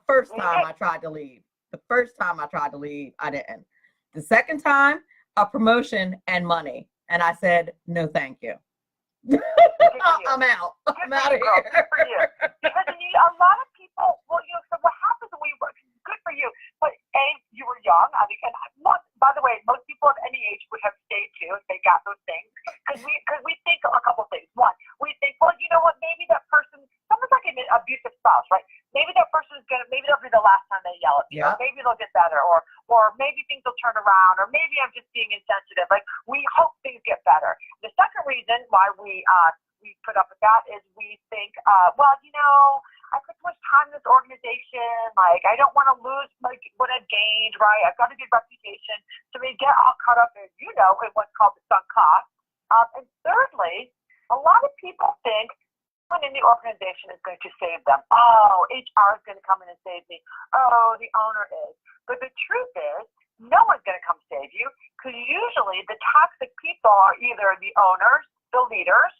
first time I tried to leave. The first time I tried to leave, I didn't. The second time, a promotion and money. And I said, no, thank you. I'm out. I'm out of here. Good for you. Because a lot of people, so what happens when we work, good for you, but you were young. I mean, and by the way, most people of any age would have stayed too if they got those things. Because we think a couple things. One, we think, well, you know what, maybe that person, someone's like an abusive spouse, right? Maybe that person's maybe that'll be the last time they yell at me, or maybe they'll get better, or maybe things will turn around, or maybe I'm just being insensitive. Like, we hope things get better. The second reason why we put up with that is we think, well, I put so much time in this organization, like I don't want to lose like what I've gained, right? I've got a good reputation. So we get all caught up in, in what's called the sunk cost. And thirdly, a lot of people think someone in the organization is going to save them. Oh, HR is going to come in and save me. Oh, the owner is. But the truth is, no one's going to come save you, because usually the toxic people are either the owners, the leaders,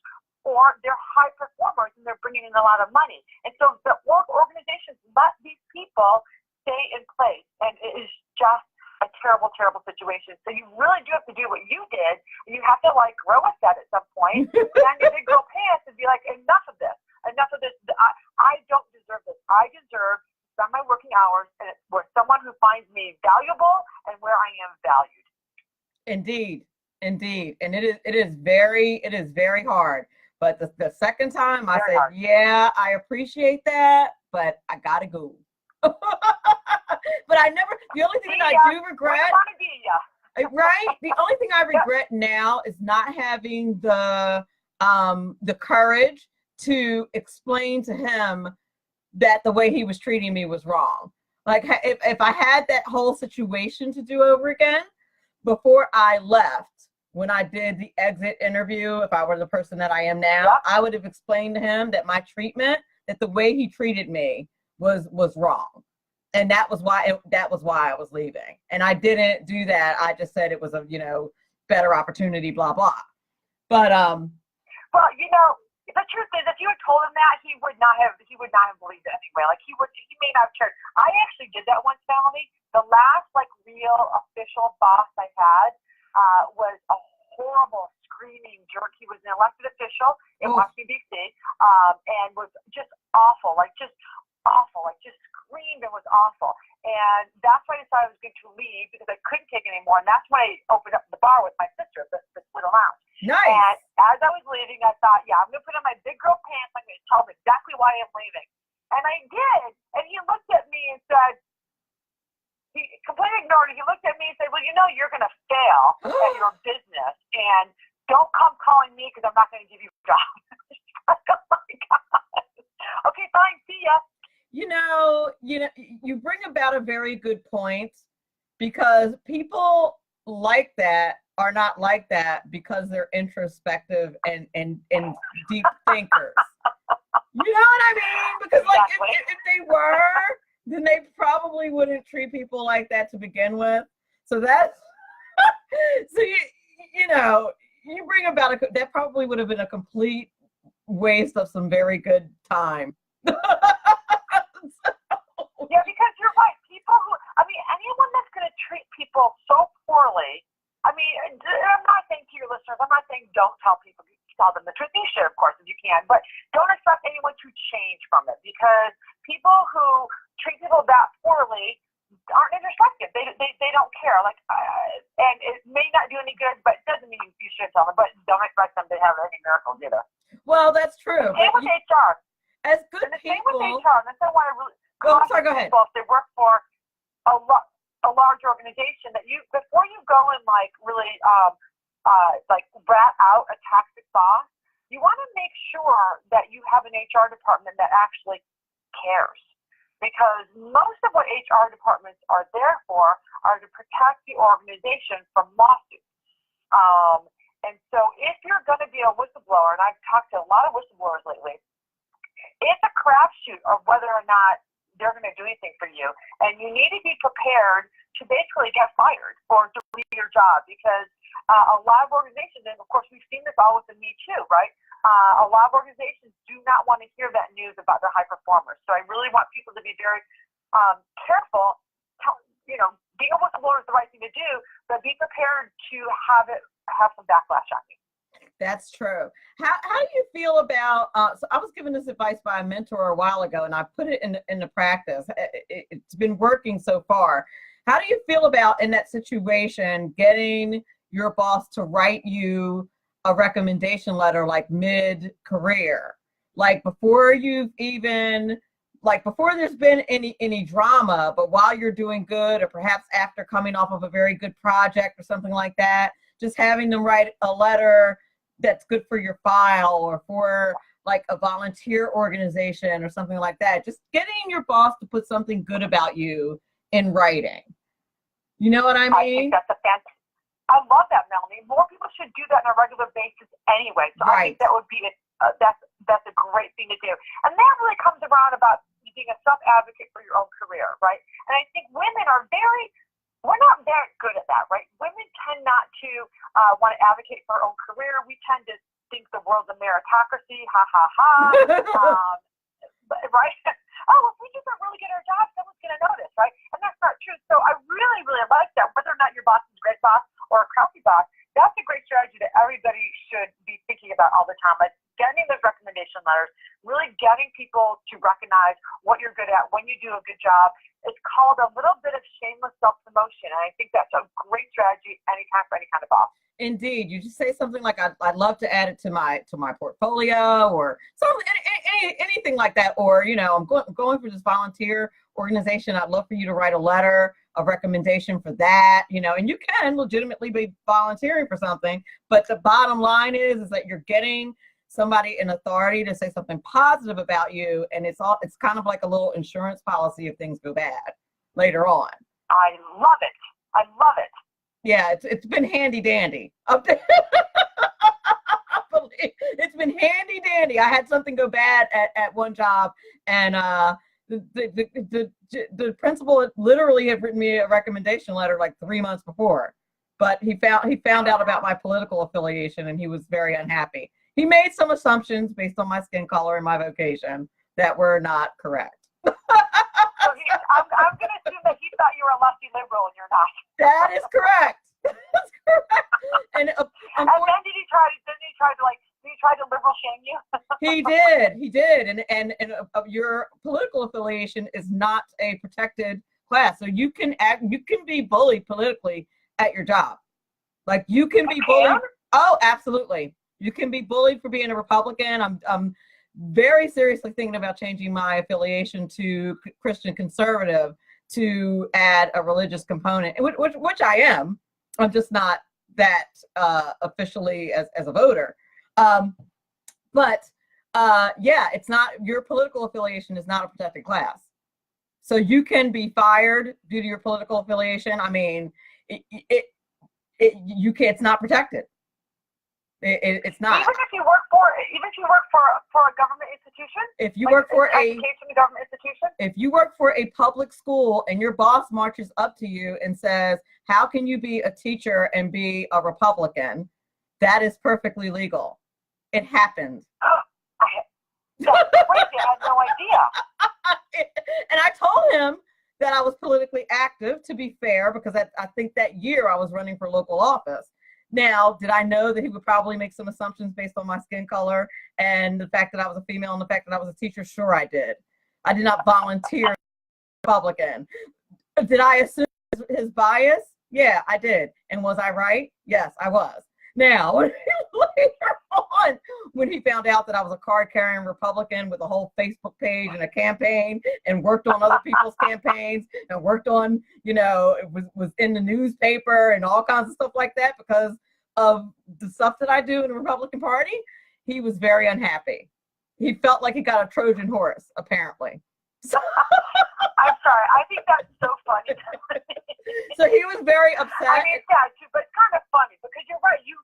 or they're high performers and they're bringing in a lot of money. And so the organizations let these people stay in place, and it is just a terrible, terrible situation. So you really do have to do what you did. You have to like grow a set at some point, put on your big girl pants and be like, enough of this. I don't deserve this. I deserve to spend my working hours with someone who finds me valuable and where I am valued. Indeed. And it is very hard. But the second time I said, yeah, I appreciate that, but I gotta go. But the only thing that I do regret, right? The only thing I regret now is not having the courage to explain to him that the way he was treating me was wrong. Like if I had that whole situation to do over again before I left, when I did the exit interview, if I were the person that I am now, I would have explained to him that my treatment, that the way he treated me was wrong. And that was why I was leaving. And I didn't do that. I just said it was a, better opportunity, blah, blah. But, well, the truth is, if you had told him that, he would not have believed it anyway. Like he may not have cared. I actually did that once, Melanie. The last real official boss I had was a horrible screaming jerk. He was an elected official in Washington, D.C., and was just awful, just screamed and was awful. And that's why I decided I was going to leave, because I couldn't take it anymore. And that's when I opened up the bar with my sister, the Little Lounge. Nice. And as I was leaving, I thought, I'm going to put on my big girl pants. I'm going to tell him exactly why I'm leaving. And I did. And he looked at me and said, he completely ignored it. He looked at me and said, well, you're going to fail at your business, and don't come calling me because I'm not going to give you a job. Oh, my God. Okay, fine. See ya. You bring about a very good point, because people like that are not like that because they're introspective and deep thinkers. You know what I mean? Because exactly. if they were, then they probably wouldn't treat people like that to begin with. So that's, so you bring about that probably would have been a complete waste of some very good time. Yeah, people so poorly. I mean, I'm not saying to your listeners, I'm not saying don't tell them the truth. You should, of course, if you can, but don't expect anyone to change from it, because people who treat people that poorly aren't introspective. They don't care. And it may not do any good, but it doesn't mean you should tell them. But don't expect them to have any miracles either. Well, that's true. Same with HR. As good and the people. Same with HR. And that's why I want to really. Sorry, go ahead. If they work for a large organization, that before you go and really rat out a toxic boss, you want to make sure that you have an HR department that actually cares. Because most of what HR departments are there for are to protect the organization from lawsuits. And so if you're going to be a whistleblower, and I've talked to a lot of whistleblowers lately, it's a crapshoot of whether or not they're going to do anything for you. And you need to be prepared to basically get fired or to leave your job, because a lot of organizations, and of course we've seen this all with the Me Too, right? A lot of organizations do not want to hear that news about their high performers. So I really want people to be very careful. Being a whistleblower is the right thing to do, but be prepared to have some backlash on you. That's true. How do you feel about, so I was given this advice by a mentor a while ago, and I put it into practice. It's been working so far. How do you feel about, in that situation, getting your boss to write you a recommendation letter mid-career? Before you've even, before there's been any drama, but while you're doing good, or perhaps after coming off of a very good project or something like that, just having them write a letter that's good for your file, or for a volunteer organization or something like that. Just getting your boss to put something good about you in writing. You know what I mean? I think I love that, Melanie. More people should do that on a regular basis anyway. So right. I think that would be that's a great thing to do. And that really comes around about being a self-advocate for your own career, right? And I think women we're not very good at that, right? Women tend not to want to advocate for our own career. We tend to think the world's a meritocracy, ha ha ha. Right? If we do something really good at our job, someone's going to notice, right? And that's not true. So I really, really like that. Whether or not your boss is a great boss or a crappy boss, that's a great strategy that everybody should be thinking about all the time. Like getting those recommendation letters, really getting people to recognize what you're good at when you do a good job. It's called a little bit of shameless self-promotion. And I think that's a great strategy anytime for any kind of boss. Indeed, you just say something like, "I'd love to add it to my portfolio," or something, anything like that. Or, I'm going for this volunteer organization. I'd love for you to write a letter of recommendation for that. And you can legitimately be volunteering for something. But the bottom line is that you're getting somebody in authority to say something positive about you, and it's kind of like a little insurance policy if things go bad later on. I love it. I love it. Yeah, it's been handy dandy. It's been handy dandy. I had something go bad at one job, and the principal literally had written me a recommendation letter 3 months before, but he found out about my political affiliation, and he was very unhappy. He made some assumptions based on my skin color and my vocation that were not correct. So I'm going to assume that he thought you were a lefty liberal and you're not. That is correct. That's correct. And then did he try to liberal shame you? He did. And your political affiliation is not a protected class, so you can be bullied politically at your job. You can be bullied. Oh, absolutely. You can be bullied for being a Republican. I'm very seriously thinking about changing my affiliation to Christian conservative to add a religious component, which I am. I'm just not that officially as a voter. It's not, your political affiliation is not a protected class. So you can be fired due to your political affiliation. I mean, it's not protected. It's not. Even if you work for a government institution. If you work for a government institution. If you work for a public school and your boss marches up to you and says, "How can you be a teacher and be a Republican?" That is perfectly legal. It happened. That's crazy. I had no idea. And I told him that I was politically active, to be fair, because I think that year I was running for local office. Now, did I know that he would probably make some assumptions based on my skin color and the fact that I was a female and the fact that I was a teacher? Sure, I did. I did not volunteer Republican. Did I assume his bias? Yeah, I did. And was I right? Yes, I was. Now, later on, when he found out that I was a card-carrying Republican with a whole Facebook page and a campaign and worked on other people's campaigns and worked on, it was in the newspaper and all kinds of stuff like that because of the stuff that I do in the Republican Party, he was very unhappy. He felt like he got a Trojan horse, apparently. So, I'm sorry. I think that's so funny. So he was very upset. I mean, yeah, too, but it's kind of funny because you're right. You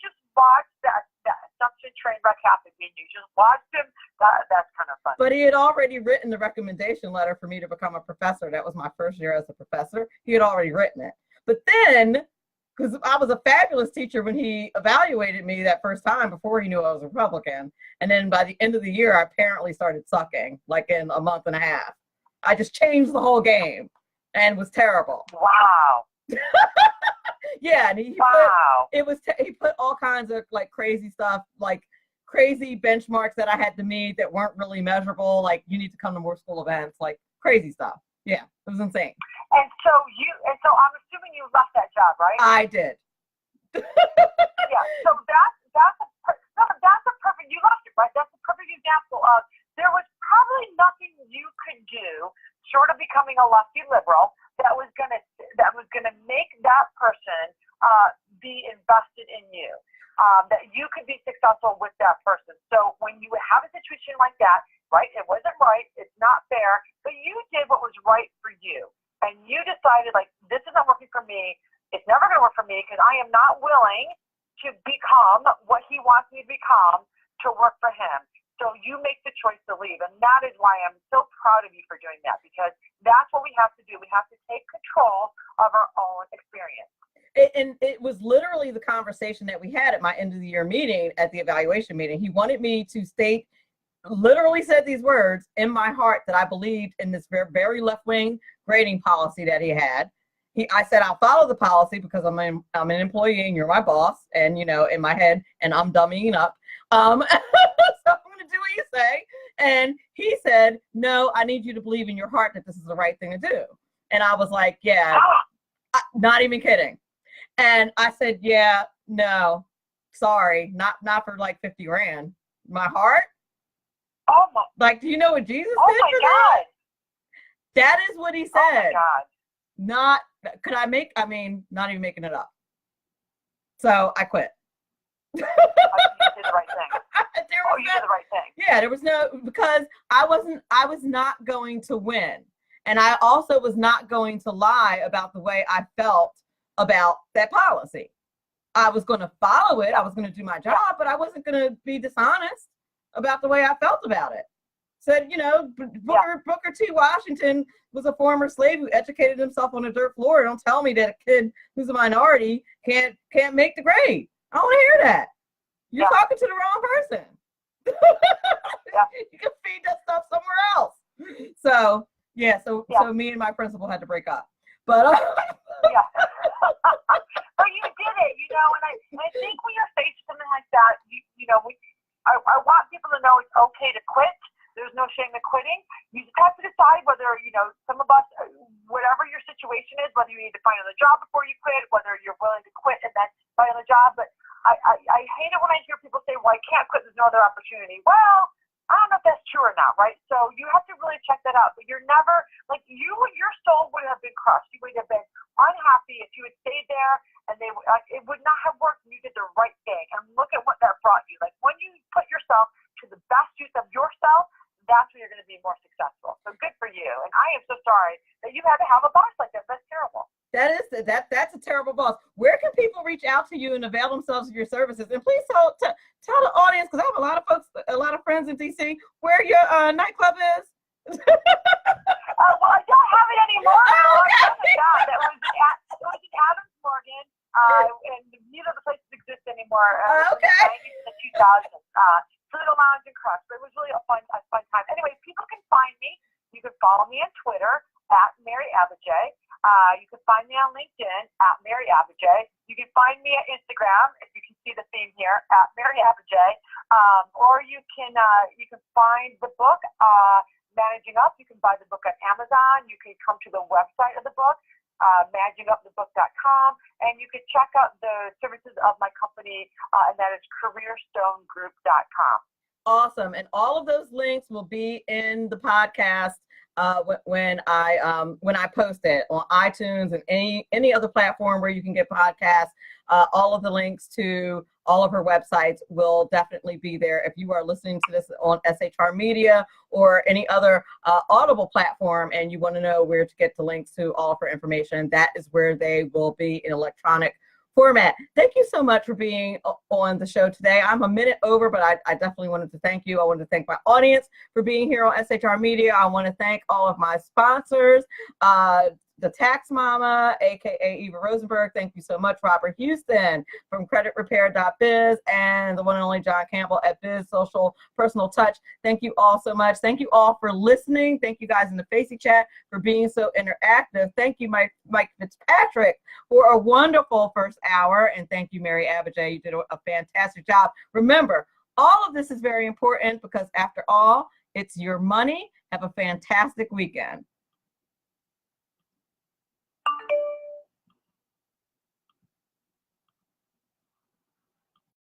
just watched that assumption train wreck happen. You just watched him. That's kind of funny. But he had already written the recommendation letter for me to become a professor. That was my first year as a professor. He had already written it. But then, because I was a fabulous teacher when he evaluated me that first time before he knew I was a Republican. And then by the end of the year, I apparently started sucking, like in a month and a half. I just changed the whole game and was terrible. Wow. Yeah, and he put all kinds of like crazy stuff, like crazy benchmarks that I had to meet that weren't really measurable, like you need to come to more school events, like crazy stuff. Yeah, it was insane. And so I'm assuming you left that job, right? I did. Yeah. So that's a perfect. You left it, right? That's a perfect example of there was probably nothing you could do short of becoming a lefty liberal that was gonna make that person be invested in you. That you could be successful with that person. So when you have a situation like that, right? It wasn't right. It's not fair. But you did what was right for you, and you decided like this isn't working for me. It's never going to work for me because I am not willing to become what he wants me to become to work for him. So you make the choice to leave. And that is why I'm so proud of you for doing that, because that's what we have to do. We have to take control of our own experience. And it was literally the conversation that we had at my end of the year meeting, at the evaluation meeting. He wanted me to state, literally said these words in my heart, that I believed in this very, very left-wing grading policy that he had. I said, I'll follow the policy because I'm an employee and you're my boss. And, in my head, and I'm dummying up. So I'm going to do what you say. And he said, no, I need you to believe in your heart that this is the right thing to do. And I was like, yeah, not even kidding. And I said, yeah, no, sorry, not for like 50 grand. My heart? Oh my. Like, do you know what Jesus did my for God. That is what he said. Oh my God. Not even making it up. So I quit. You did the right thing. You did the right thing. Yeah, there was because I was not going to win. And I also was not going to lie about the way I felt about that policy. I was going to follow it. I was going to do my job, but I wasn't going to be dishonest about the way I felt about it. Said, Booker T. Washington was a former slave who educated himself on a dirt floor. Don't tell me that a kid who's a minority can't make the grade. I don't want to hear that. You're talking to the wrong person. You can feed that stuff somewhere else. So me and my principal had to break up. But yeah. But you did it, and I think when you're faced with something like that, I want people to know it's okay to quit. There's no shame in quitting. You just have to decide whether, some of us, whatever your situation is, whether you need to find another job before you quit, whether you're willing to quit and then find another job. But I hate it when I hear people say, well, I can't quit, there's no other opportunity. Well, I don't know if that's true or not, right? So you have to really check that out. But you're never, like your soul would have been crushed. You would have been unhappy if you had stayed there, and it would not have worked, and you did the right thing. And look at what that brought you. Like when you put yourself to the best use of yourself, that's when you're going to be more successful. So good for you. And I am so sorry that you had to have a boss like that. That's terrible. That's a terrible boss. Where can people reach out to you and avail themselves of your services? And please tell the audience, because I have a lot of friends in DC, where your nightclub is. Well, I don't have it anymore. Oh, okay. Oh my God, it was in Adams Morgan, and neither of the places exist anymore. Okay. In the 90s and 2000s. Little Lounge and Crush, but it was really a fun time. Anyway, people can find me. You can follow me on Twitter at Mary Abbajay. You can find me on LinkedIn at Mary Abbajay. You can find me at Instagram, if you can see the theme here, at Mary Abbajay. Or you can find the book, Managing Up. You can buy the book on Amazon. You can come to the website of the book, managingupthebook.com, and you can check out the services of my company, and that is Careerstonegroup.com. Awesome. And all of those links will be in the podcast when I post it on iTunes and any other platform where you can get podcasts. All of the links to all of her websites will definitely be there. If you are listening to this on SHR Media or any other Audible platform and you want to know where to get the links to all of her information, that is where they will be in electronic format. Thank you so much for being on the show today. I'm a minute over, but I definitely wanted to thank you. I wanted to thank my audience for being here on SHR Media. I want to thank all of my sponsors, the Tax Mama, aka Eva Rosenberg. Thank you so much, Robert Houston from creditrepair.biz, and the one and only John Campbell at Biz Social Personal Touch. Thank you all so much. Thank you all for listening. Thank you guys in the Facey chat for being so interactive. Thank you, Mike Fitzpatrick, for a wonderful first hour, and thank you, Mary Abbajay. You did a fantastic job. Remember, all of this is very important because after all, it's your money. Have a fantastic weekend.